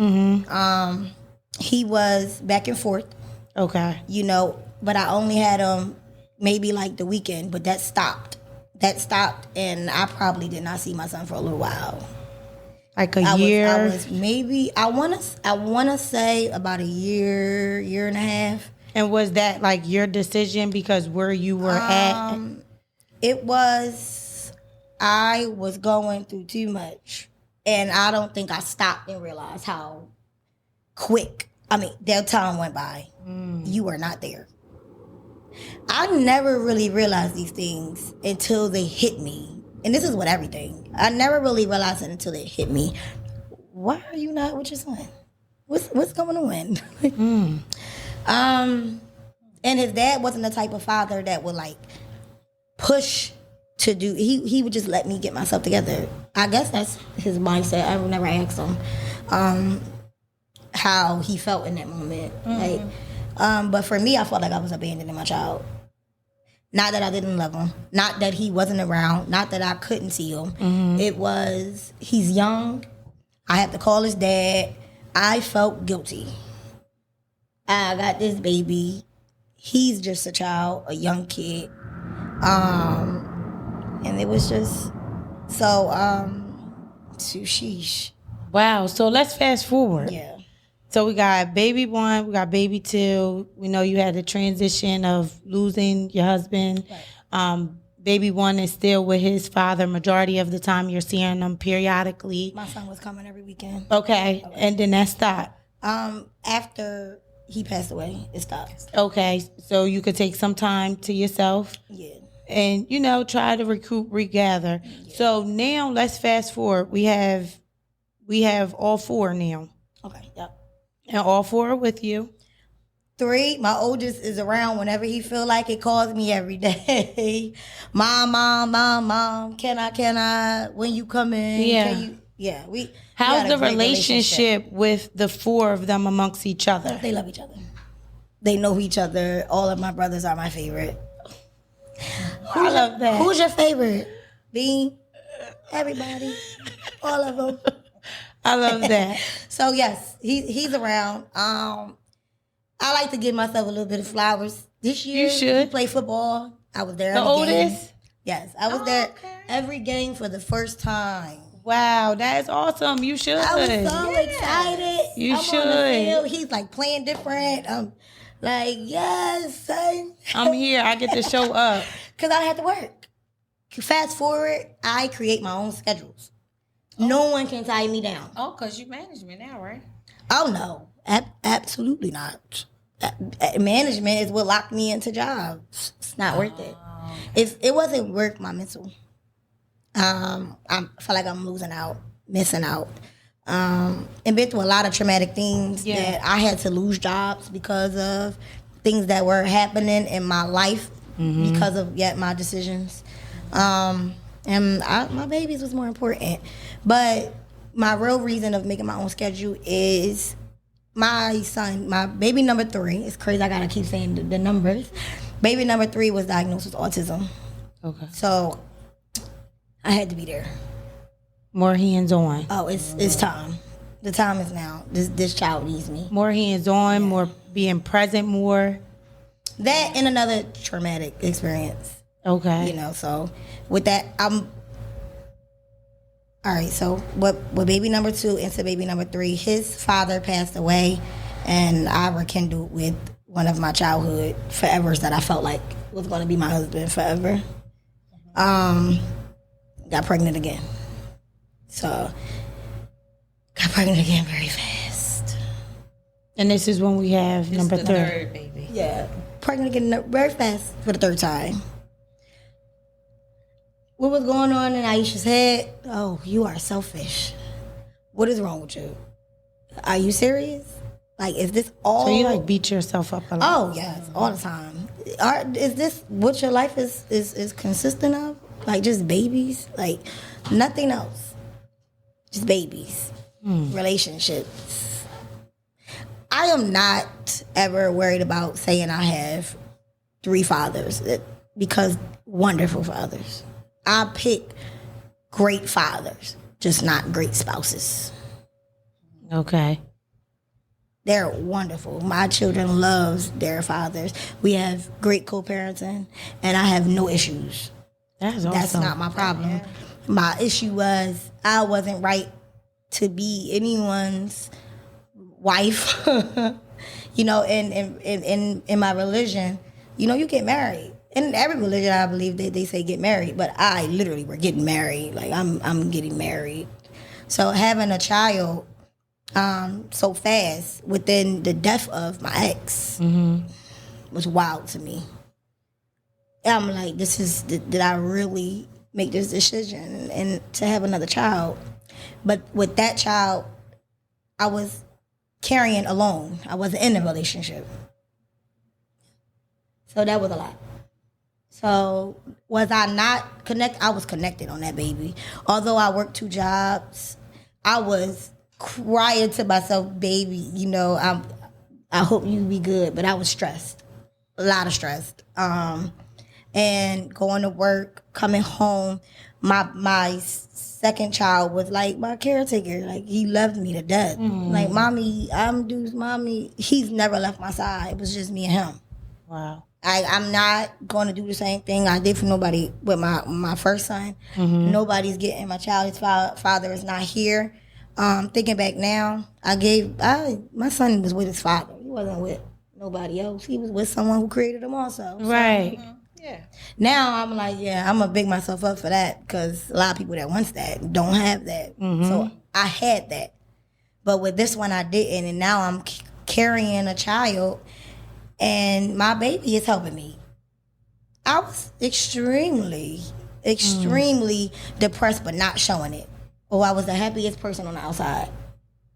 He was back and forth. Okay. But I only had him maybe like the weekend, but that stopped. And I probably did not see my son for a little while. Like a year? I was maybe, I want to say about a year and a half. And was that like your decision because where you were at? It was, I was going through too much. And I don't think I stopped and realized how quick, that time went by. You were not there. I never really realized these things until they hit me. And this is with everything. I never really realized it until they hit me. Why are you not with your son? What's going on? And his dad wasn't the type of father that would like push to do. He would just let me get myself together. I guess that's his mindset. I would never ask him how he felt in that moment. But for me, I felt like I was abandoning my child. Not that I didn't love him. Not that he wasn't around. Not that I couldn't see him. It was, he's young. I have to call his dad. I felt guilty. I got this baby. He's just a child, a young kid. And it was just, so, sheesh. Wow. So let's fast forward. Yeah. So we got baby 1, we got baby 2. We know you had the transition of losing your husband. Right. Baby 1 is still with his father. Majority of the time you're seeing them periodically. My son was coming every weekend. Okay. And then that stopped. After he passed away, it stopped. Okay. So you could take some time to yourself. Yeah. And, try to regather. Yeah. So now let's fast forward. We have all 4 now. Okay. Yep. And all 4 are with you. 3, my oldest is around whenever he feel like it, calls me every day. Mom, can I, when you come in? Yeah. We How's the relationship with the 4 of them amongst each other? They love each other. They know each other. All of my brothers are my favorite. I love that. Who's your favorite? Bean? Everybody. All of them. I love that. So yes, he's around. I like to give myself a little bit of flowers. This year, you should. He played football. I was there. The oldest? Game. Yes, I was there every game for the first time. Wow, that's awesome. You should. I was so excited. You should. On the field. He's like playing different. Like, yes, son. I'm here. I get to show up. Because I had to work. Fast forward, I create my own schedules. No one can tie me down. Oh, because you management now, right? Oh, no. Absolutely not. Management is what locked me into jobs. It's not worth it. It wasn't worth my mental. I feel like I'm losing out, missing out. And been through a lot of traumatic things that I had to lose jobs because of things that were happening in my life because of my decisions. And my babies was more important. But my real reason of making my own schedule is my son, my baby number 3. It's crazy I gotta keep saying the numbers. Baby number 3 was diagnosed with autism. Okay. So I had to be there. More hands-on. Oh, it's time. The time is now. This child needs me. More hands-on, more being present more. That and another traumatic experience. Okay. So with that, all right, so with baby number 2 into baby number 3, his father passed away, and I rekindled with one of my childhood forevers that I felt like was going to be my husband forever. Got pregnant again. So, got pregnant again very fast. And this is when we have This number is the 3. third baby. Yeah, pregnant again very fast for the 3rd time. What was going on in Aisha's head? Oh, you are selfish. What is wrong with you? Are you serious? Like, is this all? So you beat yourself up a lot? Oh yes, all the time. Is this what your life is consistent of? Like just babies? Like nothing else. Just babies. Relationships. I am not ever worried about saying I have 3 fathers because wonderful fathers. I pick great fathers, just not great spouses. Okay. They're wonderful. My children love their fathers. We have great co-parenting, and I have no issues. That's awesome. That's not my problem. Yeah. My issue was I wasn't right to be anyone's wife. In my religion, you get married. In every religion, I believe they say get married, but I literally were getting married. Like I'm getting married. So having a child so fast within the death of my ex was wild to me. And I'm like, did I really make this decision and to have another child? But with that child, I was carrying alone. I wasn't in a relationship. So that was a lot. So was I not connected? I was connected on that baby. Although I worked 2 jobs, I was crying to myself, baby, I hope you be good. But I was stressed, a lot of stress. And going to work, coming home, my second child was like my caretaker. Like he loved me to death. Like mommy, mommy. He's never left my side. It was just me and him. Wow. I'm not going to do the same thing I did for nobody with my first son. Nobody's getting my child. His father is not here. Thinking back now, my son was with his father. He wasn't with nobody else. He was with someone who created him also. Right. Yeah. Now I'm like, yeah, I'm gonna big myself up for that because a lot of people that wants that don't have that. So I had that, but with this one I didn't, and now I'm carrying a child, and my baby is helping me. I was extremely depressed, but not showing it. Oh, I was the happiest person on the outside.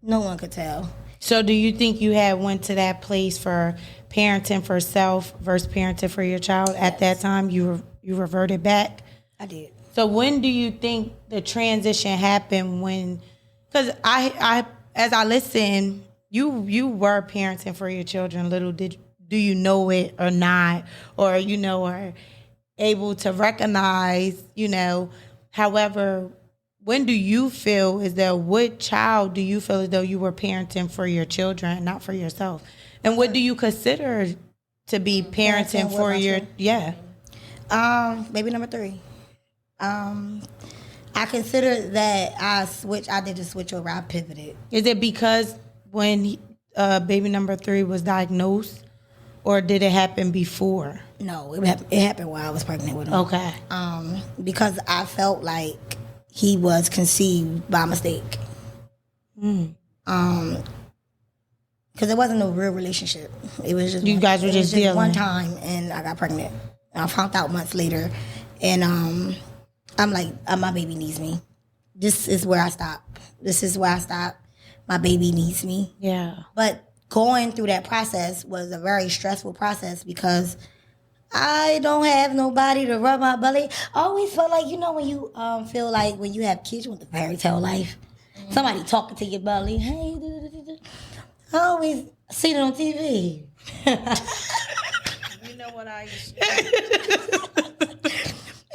No one could tell. So do you think you had went to that place for parenting for self versus parenting for your child at that time? You reverted back? I did. So when do you think the transition happened when, because I as I listen, you were parenting for your children. Do you know it or not? Or, are able to recognize, however, when do you feel as though, what child do you feel as though you were parenting for your children, not for yourself? And what do you consider to be parenting for your, Baby number 3. I consider that I did just switch over, I pivoted. Is it because when baby number 3 was diagnosed, or did it happen before? No, it happened while I was pregnant with him. Okay. Because I felt like he was conceived by mistake. Because it wasn't a real relationship. It was just you guys were just dealing one time, and I got pregnant. I found out months later, and I'm like, my baby needs me. This is where I stop. My baby needs me. Yeah. But going through that process was a very stressful process because I don't have nobody to rub my belly. I always felt like, when you feel like when you have kids, you want the fairy tale life. Somebody talking to your belly. Hey, I always see it on TV. You know what I used to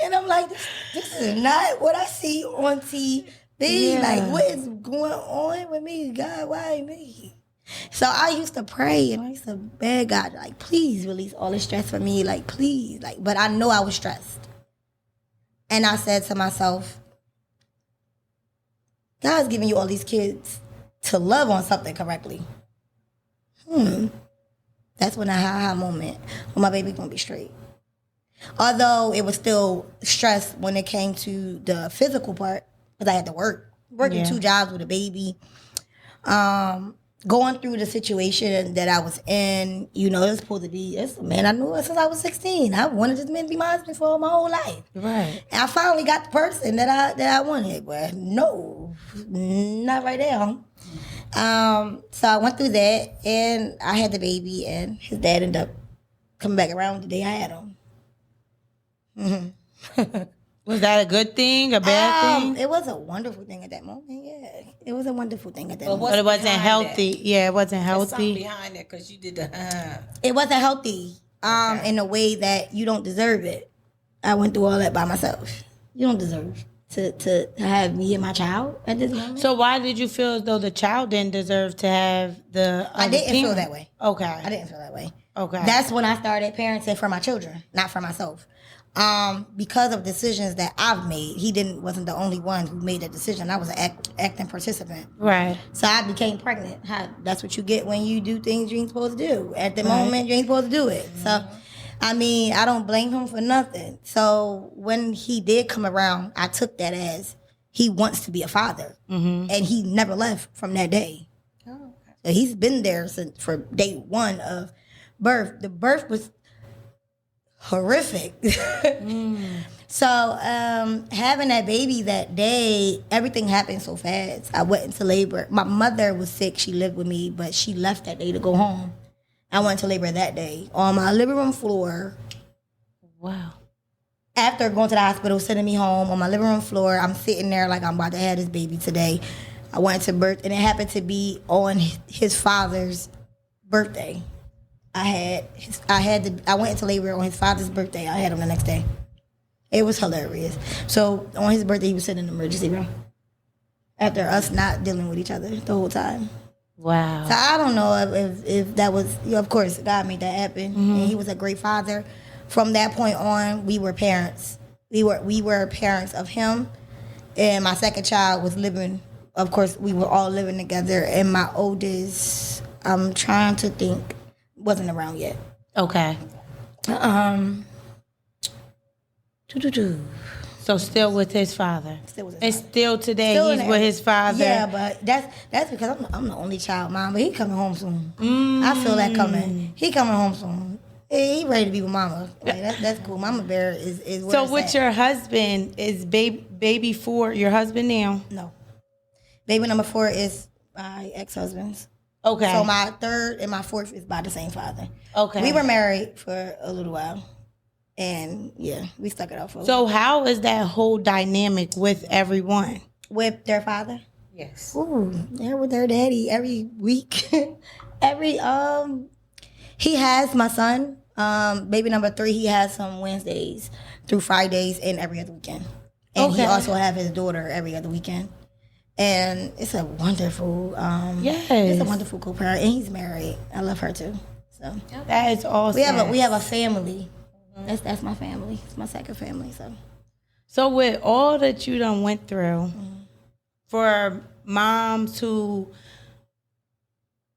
And I'm like, this is not what I see on TV. Yeah. Like, what is going on with me? God, why me? So I used to pray and I used to beg God, like, please release all this stress from me. Like, please. But I know I was stressed. And I said to myself, God's giving you all these kids to love on something correctly. That's when I had a aha moment. Well, my baby gonna be straight. Although it was still stress when it came to the physical part, because I had to working 2 jobs with a baby. Going through the situation that I was in, it's supposed to be, it's a man I knew since I was 16. I wanted this man to be my husband for my whole life. Right. And I finally got the person that I wanted. But no, not right now. So I went through that, and I had the baby, and his dad ended up coming back around the day I had him. Was that a good thing, a bad thing? It was a wonderful thing at that moment, yeah. It was a wonderful thing at that moment. But it wasn't healthy. That? Yeah, it wasn't There's something healthy. behind that because you did the. It wasn't healthy in a way that you don't deserve it. I went through all that by myself. You don't deserve to have me and my child at this moment. So why did you feel as though the child didn't deserve to have the I didn't feel that way. Okay. I didn't feel that way. Okay. That's when I started parenting for my children, not for myself. Because of decisions that I've made, he wasn't the only one who made that decision. I was an acting participant. Right. So I became pregnant. That's what you get when you do things you ain't supposed to do. At the moment, you ain't supposed to do it. So, I don't blame him for nothing. So when he did come around, I took that as he wants to be a father. And he never left from that day. So he's been there for day 1 of birth. The birth was horrific. So having that baby that day, everything happened so fast. I went into labor. My mother was sick. She lived with me, but she left that day to go home. I went into labor that day on my living room floor. Wow. After going to the hospital, sending me home on my living room floor, I'm sitting there like I'm about to have this baby today. I went to birth, and it happened to be on his father's birthday. I went into labor on his father's birthday. I had him the next day. It was hilarious. So on his birthday, he was sitting in the emergency room after us not dealing with each other the whole time. Wow. So I don't know if that was, of course, God made that happen. And he was a great father. From that point on, we were parents. We were parents of him. And my second child was living of course, we were all living together, and my oldest, I'm trying to think, wasn't around yet. Okay. Doo-doo-doo. So still with his father. Still with his and father. still today Still in he's the with area. his father. Yeah, but that's because I'm the only child, mom. But he coming home soon. I feel that coming. He coming home soon. He ready to be with mama. Like, that's cool. Mama bear is where So it's with at. your husband, is baby 4 your husband now? No. Baby number 4 is my ex-husband's. Okay. So my 3rd and my 4th is by the same father. Okay. We were married for a little while. And yeah, we stuck it out for a So how is that whole dynamic with everyone? with their father. Yes. Ooh, they're with their daddy every week. He has my son, baby number 3, he has some Wednesdays through Fridays and every other weekend. And he also have his daughter every other weekend. And it's a wonderful, it's a wonderful co-parent, and he's married. I love her too. So That is awesome. we have a family. That's my family. It's my second family. So with all that you done went through, for moms who,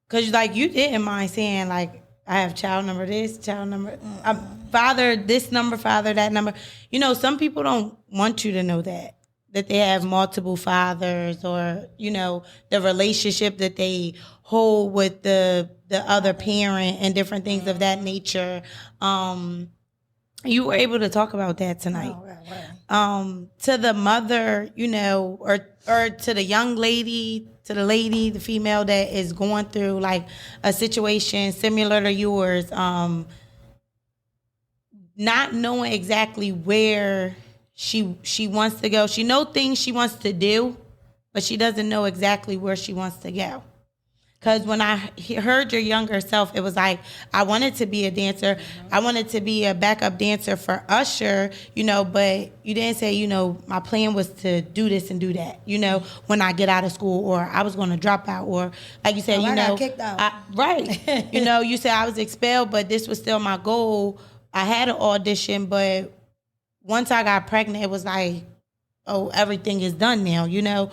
because like you didn't mind saying like, I have child number this, child number, father this number, father that number. You know, some people don't want you to know that they have multiple fathers, or, you know, the relationship that they hold with the other parent and different things of that nature. You were able to talk about that tonight. Oh, right. To the mother, you know, or to the young lady, to the lady, the female that is going through like a situation similar to yours, not knowing exactly where she wants to go. She knows things she wants to do, but she doesn't know exactly where she wants to go. Because when I heard your younger self, it was like, I wanted to be a dancer. I wanted to be a backup dancer for Usher, you know, but you didn't say, you know, my plan was to do this and do that, you know, when I get out of school, or I was going to drop out, or like you said, I you know. got kicked out. Right. You know, you said I was expelled, but this was still my goal. I had an audition, but once I got pregnant, it was like, oh, everything is done now, you know.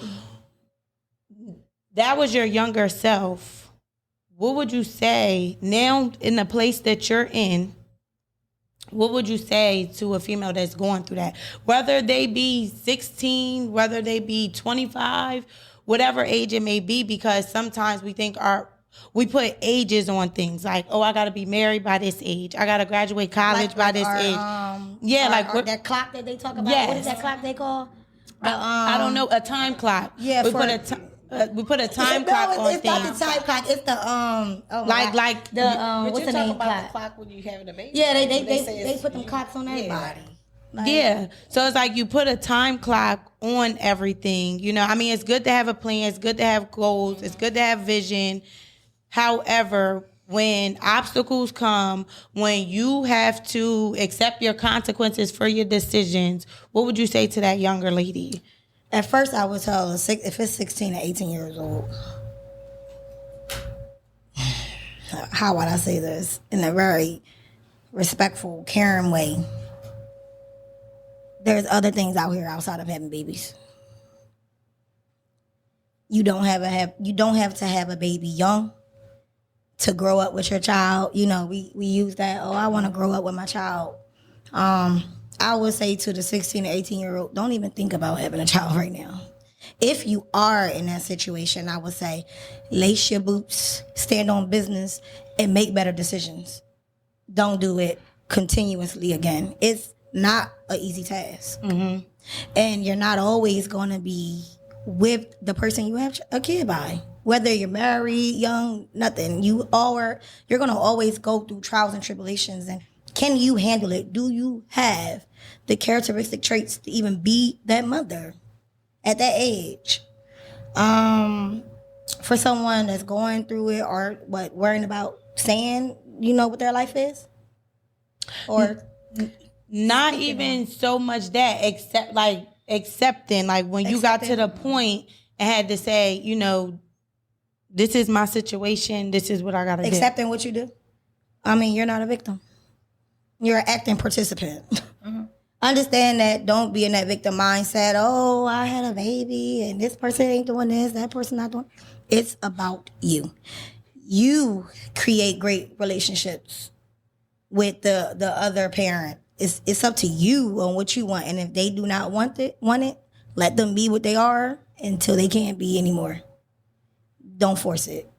That was your younger self. What would you say now in the place that you're in? What would you say to a female that's going through that? Whether they be 16, whether they be 25, whatever age it may be, because sometimes we think we put ages on things like, oh, I got to be married by this age. I got to graduate college by this age. That clock that they talk about. Yes. What is that clock they call? I don't know, a time clock. Yeah, we put a time clock on it's things. not the time clock. It's the like the what's the name about clock? the clock when you having a baby. Yeah, they put them clocks on everybody. Like, yeah. So it's like you put a time clock on everything. You know, I mean, it's good to have a plan. It's good to have goals. It's good to have vision. However, when obstacles come, when you have to accept your consequences for your decisions, what would you say to that younger lady? At first, I would tell her if it's 16 or 18 years old, how would I say this? In a very respectful, caring way. There's other things out here outside of having babies. You don't have to have a baby young to grow up with your child. You know, we use that, oh, I want to grow up with my child. I would say to the 16 or 18-year-old, don't even think about having a child right now. If you are in that situation, I would say lace your boots, stand on business, and make better decisions. Don't do it continuously again. It's not an easy task. Mm-hmm. And you're not always going to be with the person you have a kid by. Whether you're married, young, nothing. You're going to always go through trials and tribulations. And can you handle it? Do you have the characteristic traits to even be that mother at that age? For someone that's going through it or worrying about saying, you know, what their life is? Or not even so much that, except like accepting, like when you got to the point and had to say, you know, this is my situation, this is what I gotta do. Accepting what you do. I mean, you're not a victim. You're an acting participant. Mm-hmm. Understand that. Don't be in that victim mindset. Oh, I had a baby and this person ain't doing this, that person not doing. It's about you. You create great relationships with the other parent. It's up to you on what you want. And if they do not want it, let them be what they are until they can't be anymore. Don't force it.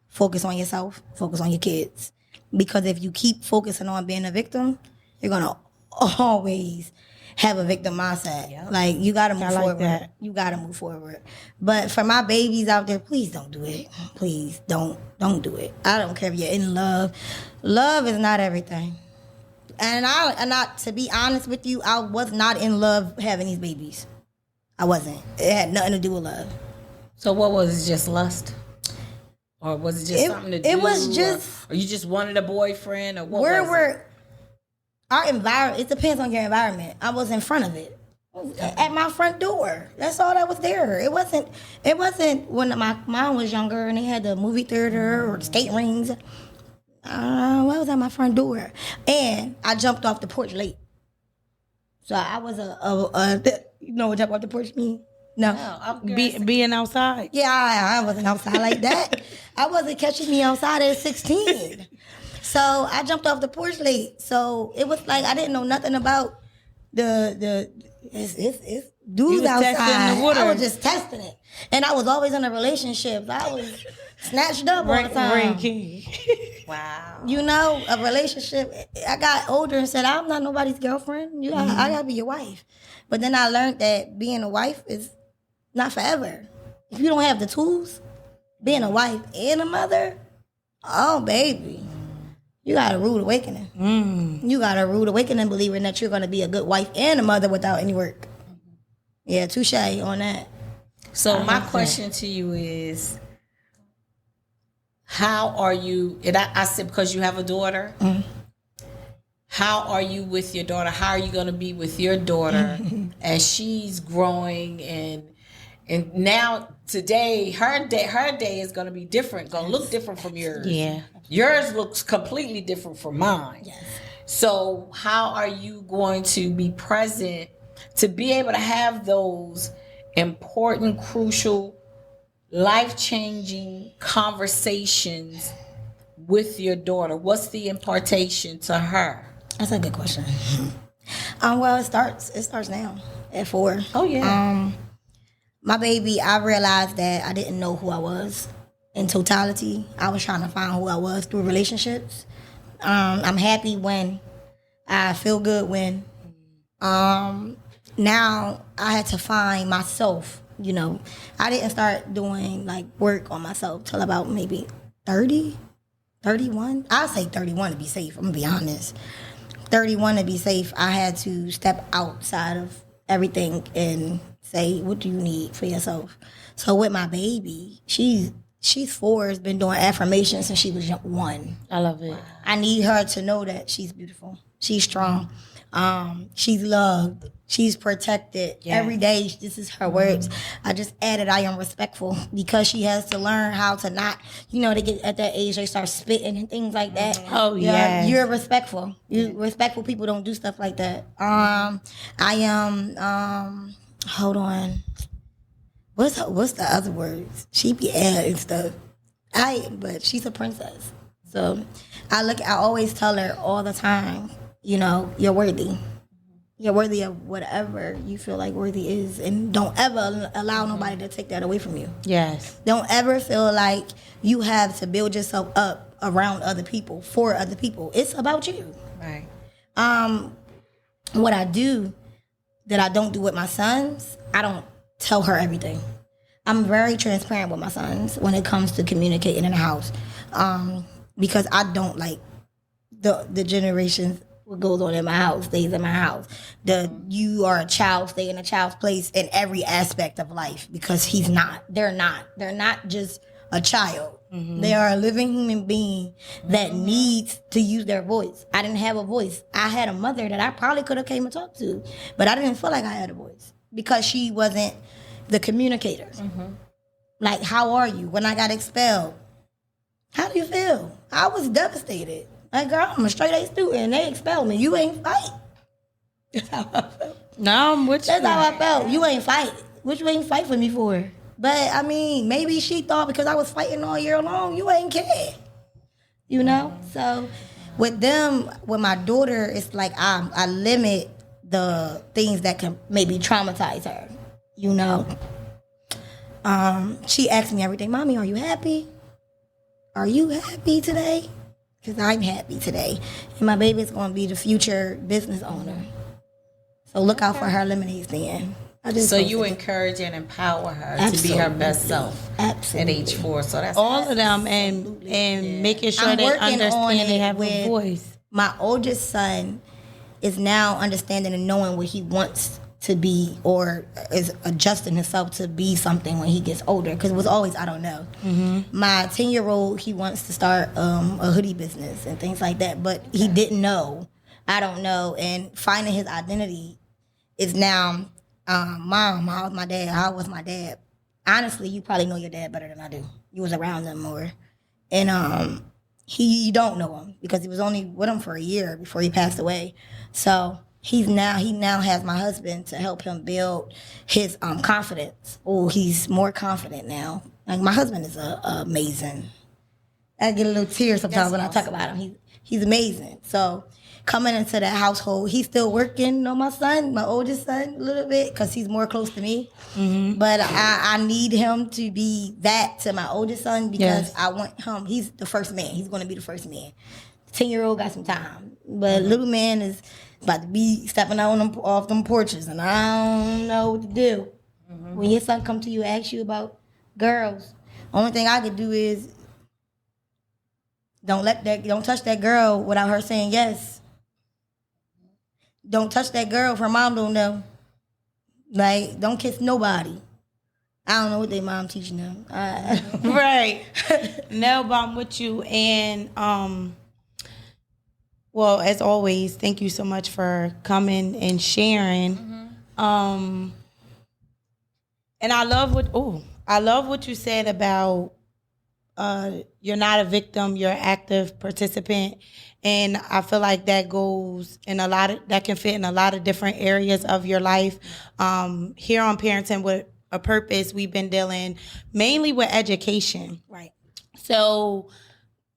Focus on yourself. Focus on your kids. Because if you keep focusing on being a victim, you're gonna always have a victim mindset. Yep. Like, you gotta move forward. That. You gotta move forward. But for my babies out there, please don't do it. Please don't do it. I don't care if you're in love. Love is not everything. And to be honest with you, I was not in love having these babies. I wasn't. It had nothing to do with love. So what was it, just lust? Or was it just something to do? It was just... Or you just wanted a boyfriend? Or what was it? Our environment, it depends on your environment. I was in front of it. At my front door. That's all that was there. It wasn't when my mom was younger and they had the movie theater or the state rings. What was at my front door? And I jumped off the porch late. So I was you know what jump off the porch mean? No. Being outside. Yeah, I wasn't outside like that. I wasn't catching me outside at 16. So I jumped off the porch late. So it was like I didn't know nothing about it's dudes outside. I was just testing it. And I was always in a relationship. I was snatched up all the time. Wow. You know, a relationship. I got older and said, I'm not nobody's girlfriend. I gotta be your wife. But then I learned that being a wife is not forever. If you don't have the tools, being a wife and a mother, oh baby, you got a rude awakening. You got a rude awakening believing that you're gonna be a good wife and a mother without any work. Yeah, touche on that. So my question to you is, how are you, and I said because you have a daughter, how are you with your daughter? How are you going to be with your daughter as she's growing and now today, her day is going to be different, going to look different from yours. Yeah. Yours looks completely different from mine. Yes. So how are you going to be present to be able to have those important, crucial, life-changing conversations with your daughter? What's the impartation to her? That's a good question. Well, it starts now at 4. Oh yeah. My baby, I realized that I didn't know who I was in totality. I was trying to find who I was through relationships. I'm happy when. I feel good when. Now I had to find myself. You know, I didn't start doing like work on myself till about maybe 30, 31. I'll say 31 to be safe. I'm gonna be honest. 31 to be safe. I had to step outside of everything and say, what do you need for yourself? So with my baby, she's 4, has been doing affirmations since she was 1. I love it. I need her to know that she's beautiful. She's strong. She's loved. She's protected. Yes. Every day, this is her words. I just added, I am respectful, because she has to learn how to not, they get at that age, they start spitting and things like that. Oh, yeah. You're respectful. Respectful people don't do stuff like that. I am, hold on. What's the other words? She be adding stuff. But she's a princess. So I always tell her all the time, you're worthy. You're worthy of whatever you feel like worthy is. And don't ever allow nobody to take that away from you. Yes. Don't ever feel like you have to build yourself up around other people, for other people. It's about you. Right. What I do that I don't do with my sons, I don't tell her everything. I'm very transparent with my sons when it comes to communicating in the house. Because I don't like the generations. What goes on in my house stays in my house. You are a child, stay in a child's place in every aspect of life, because he's not. They're not just a child. Mm-hmm. They are a living human being that needs to use their voice. I didn't have a voice. I had a mother that I probably could have came and talked to, but I didn't feel like I had a voice because she wasn't the communicator. Mm-hmm. Like, how are you? When I got expelled, how do you feel? I was devastated. Like, girl, I'm a straight A student and they expelled me. You ain't fight. That's how I felt. No, I'm with you. That's how I felt. You ain't fight. What you ain't fight for me for? But I mean, maybe she thought because I was fighting all year long, you ain't care. You know? So with them, with my daughter, it's like I limit the things that can maybe traumatize her. You know? She asked me every day, Mommy, are you happy? Are you happy today? Because I'm happy today. And my baby's going to be the future business owner. So look out for her lemonade stand. So you encourage and empower her to be her best self at age 4. So that's all of them, and making sure they understand they have a voice. My oldest son is now understanding and knowing what he wants to be, or is adjusting himself to be something when he gets older. Because it was always, I don't know. Mm-hmm. My 10-year-old, he wants to start a hoodie business and things like that, but he didn't know. I don't know. And finding his identity is now, Mom, how was my dad? How was my dad? Honestly, you probably know your dad better than I do. You was around them more. And you don't know him because he was only with him for a year before he passed away. So he now has my husband to help him build his confidence. Oh, he's more confident now. Like, my husband is amazing. I get a little tear sometimes when I talk about him. He's amazing. So coming into that household, he's still working on my son, my oldest son, a little bit, because he's more close to me. Mm-hmm. But I need him to be that to my oldest son because I want him. He's the first man. He's going to be the first man. 10-year-old got some time, but little man is about to be stepping out off them porches, and I don't know what to do. Mm-hmm. When your son come to you, ask you about girls, only thing I could do is don't touch that girl without her saying yes. Don't touch that girl if her mom don't know. Like, don't kiss nobody. I don't know what their mom teaching them. Right. No, but I'm with you. And well, as always, thank you so much for coming and sharing. Mm-hmm. And I love what you said about you're not a victim, you're an active participant. And I feel like that goes in that can fit in a lot of different areas of your life. Here on Parenting with a Purpose, we've been dealing mainly with education. Right. So,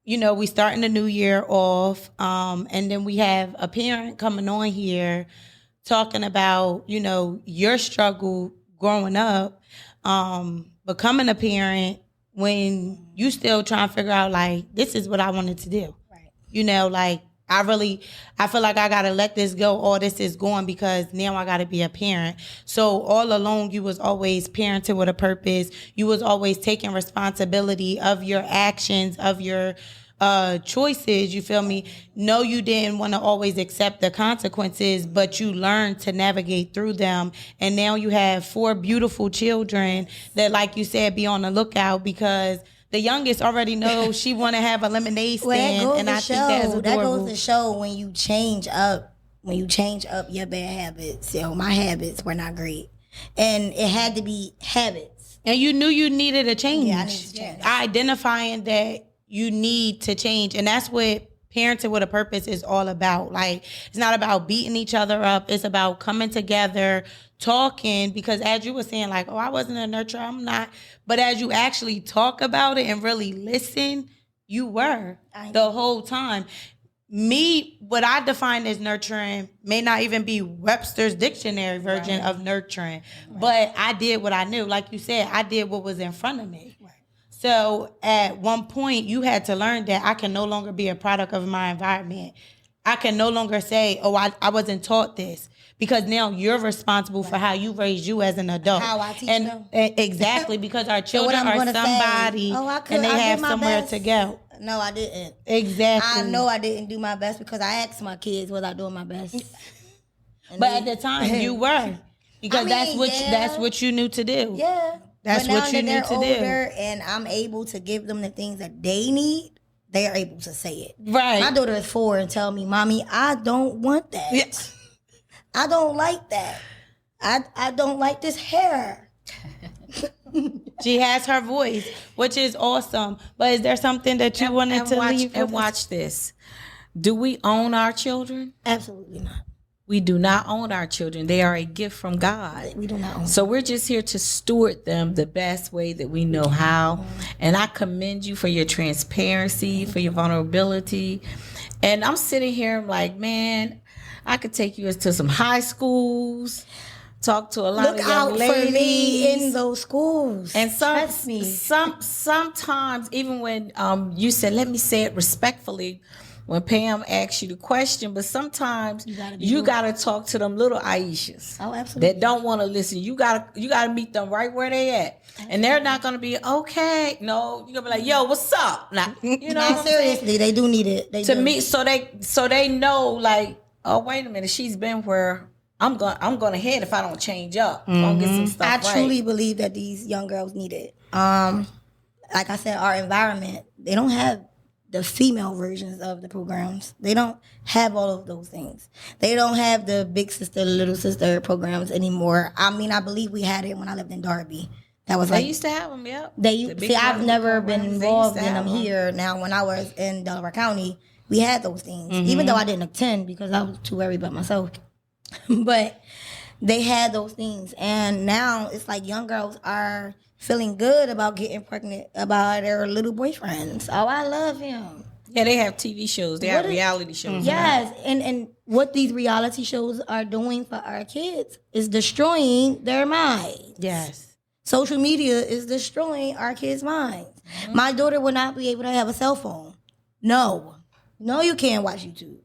we starting the new year off, and then we have a parent coming on here talking about, your struggle growing up, becoming a parent when you still trying to figure out, like, this is what I wanted to do. Right. I feel like I got to let this go. All this is going because now I got to be a parent. So all along, you was always parenting with a purpose. You was always taking responsibility of your actions, of your choices, you feel me? No, you didn't want to always accept the consequences, but you learned to navigate through them. And now you have 4 beautiful children that, like you said, be on the lookout because the youngest already knows she want to have a lemonade stand, and I think that's adorable. That goes to show when you change up your bad habits. My habits were not great, and it had to be habits. And you knew you needed a change. Yeah, I needed to change. Identifying that you need to change, and that's what Parenting with a Purpose is all about. Like, it's not about beating each other up. It's about coming together, talking, because as you were saying, like, I wasn't a nurturer, I'm not. But as you actually talk about it and really listen, you were the whole time. Me, what I define as nurturing may not even be Webster's dictionary version of nurturing. Right. But I did what I knew. Like you said, I did what was in front of me. Right. So at one point, you had to learn that I can no longer be a product of my environment. I can no longer say, I wasn't taught this. Because now you're responsible for how you raise you as an adult. How I teach them. Exactly, because our children are somebody and they have somewhere to go. No, I didn't. Exactly. I know I didn't do my best because I asked my kids, was I doing my best? But at the time, you were. Because that's what you knew to do. Yeah. That's what you knew to do. And I'm able to give them the things that they need. They are able to say it. Right. My daughter is 4 and tell me, Mommy, I don't want that. Yeah. I don't like that. I don't like this hair. She has her voice, which is awesome. But is there something that you wanted to leave? And watch this. Do we own our children? Absolutely not. We do not own our children. They are a gift from God. We do not own So we're just here to steward them the best way that we know how. And I commend you for your transparency, for your vulnerability. And I'm sitting here like, man, I could take you to some high schools, talk to a lot Look of young out ladies. for me in those schools. And Trust me. sometimes, even when you said, let me say it respectfully, when Pam asks you the question, but sometimes you gotta talk to them little Aishas. Oh, absolutely. That don't want to listen. You gotta meet them right where they at, and they're not gonna be okay. No, you're gonna be like, yo, what's up? Now, you know, what I'm saying? Seriously, they do need it. They To do. me, so they know, like, oh, wait a minute, she's been where I'm gonna head if I don't change up. I'm gonna get some stuff I right. truly believe that these young girls need it. Like I said, our environment, they don't have the female versions of the programs. They don't have all of those things. They don't have the big sister, little sister programs anymore. I mean, I believe we had it when I lived in Darby. That was They like used to have them, yep. see. I've never been involved in them here. here. Now, when I was in Delaware County, we had those things. Even though I didn't attend because I was too worried about myself, but they had those things. And now it's like young girls are feeling good about getting pregnant about their little boyfriends. Oh, I love him. Yeah, they have TV shows. They have reality shows. Yes, and what these reality shows are doing for our kids is destroying their minds. Yes. Social media is destroying our kids' minds. My daughter will not be able to have a cell phone. No, you can't watch YouTube.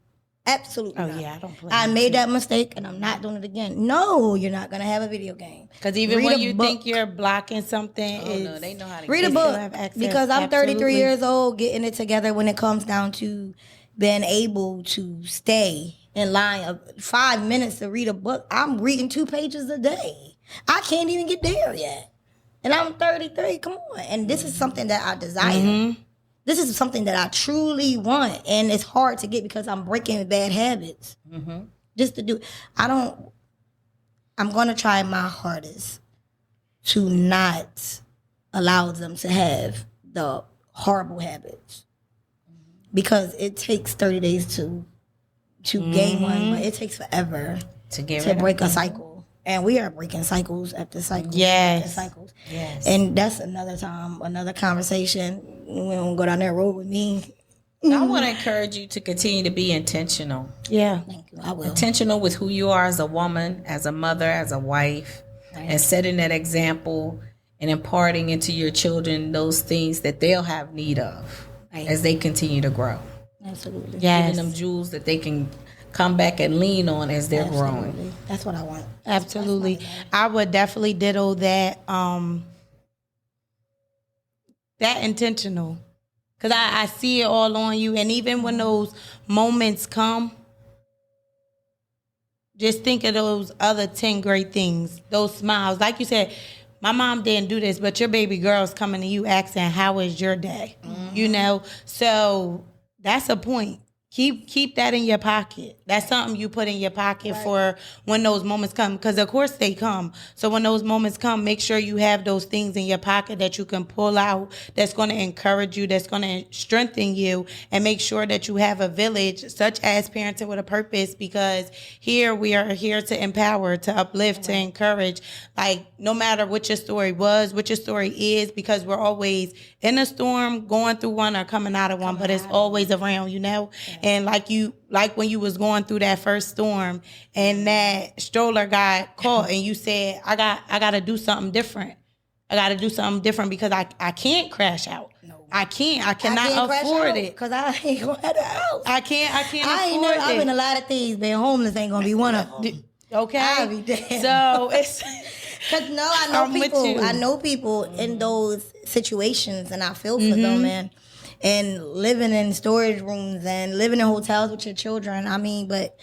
Absolutely not. Yeah, I don't play. I made that mistake, and I'm not doing it again. No, you're not gonna have a video game. Because even Read when a you book. think you're blocking something, No, they know how to Read a get book have access. because I'm 33 Absolutely. years old, getting it together when it comes down to being able to stay in line of 5 minutes to read a book. I'm reading 2 pages a day. I can't even get there yet. And I'm 33. Come on. And this is something that I desire. This is something that I truly want. And it's hard to get because I'm breaking bad habits. Just to do. I'm going to try my hardest to not allow them to have the horrible habits. Because it takes 30 days to gain one, but it takes forever to break a cycle. And we are breaking cycles after cycles after cycles. Yes. And that's another time, another conversation. We don't go down that road with me. I want to encourage you to continue to be intentional. Yeah. Thank you. I will. Intentional with who you are as a woman, as a mother, as a wife, and setting that example and imparting into your children those things that they'll have need of as they continue to grow. Absolutely. Yes. Giving them jewels that they can come back and lean on as they're growing. That's what I want. Absolutely. I would definitely ditto that that intentional. Because I see it all on you. And even when those moments come, just think of those other 10 great things, those smiles. Like you said, my mom didn't do this, but your baby girl's coming to you asking, how is your day? You know? So that's a point. Keep that in your pocket. That's something you put in your pocket for when those moments come. Because, of course, they come. So when those moments come, make sure you have those things in your pocket that you can pull out that's going to encourage you, that's going to strengthen you, and make sure that you have a village such as Parenting with a Purpose, because here we are here to empower, to uplift, to encourage. Like, no matter what your story was, what your story is, because we're always in a storm, going through one or coming out of one, but it's always around, you know? And like when you was going through that first storm and that stroller got caught and you said, I got to do something different. I got to do something different because I can't crash out. No. I cannot afford it. Because I ain't going to have the house. I can't afford it. I've been a lot of things. Being homeless ain't going to be one of them. Okay. I'll be damned. So it's... Because I know people in those situations, and I feel for them, and living in storage rooms and living in hotels with your children. I mean, but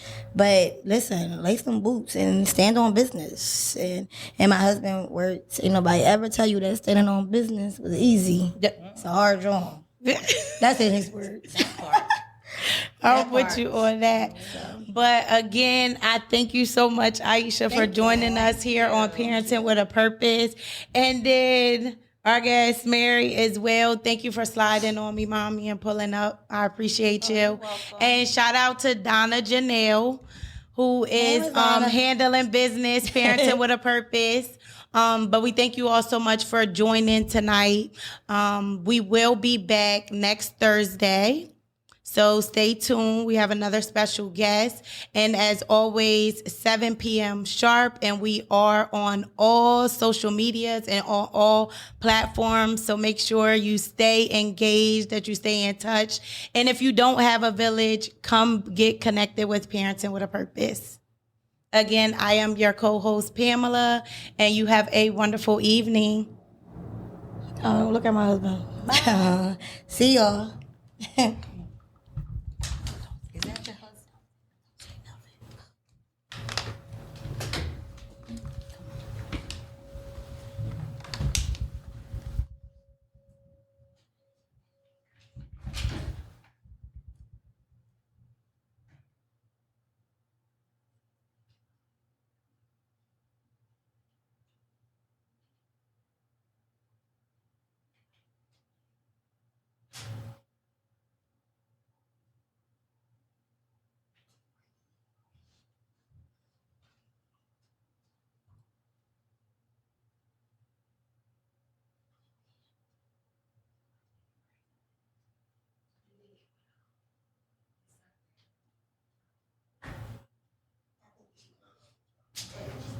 listen, lace them boots and stand on business. And my husband works. Ain't nobody ever tell you that standing on business was easy. It's a hard job. That's in his words. I'll put you on that. But again, I thank you so much, Aisha, for joining us here on Parenting with a Purpose. And then our guest, Mary, as well. Thank you for sliding on me, Mommy, and pulling up. I appreciate you. And shout out to Donna Janelle, who is Miss Donna. handling business, parenting with a purpose. But we thank you all so much for joining tonight. We will be back next Thursday. So stay tuned. We have another special guest. And as always, 7 p.m. sharp. And we are on all social medias and on all platforms. So make sure you stay engaged, that you stay in touch. And if you don't have a village, come get connected with Parenting with a Purpose. Again, I am your co-host, Pamela, and you have a wonderful evening. Oh, look at my husband. Bye. See y'all. Is that your husband?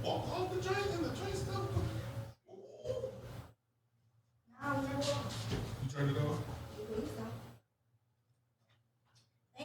Walk off the train and the train still. You turned it on?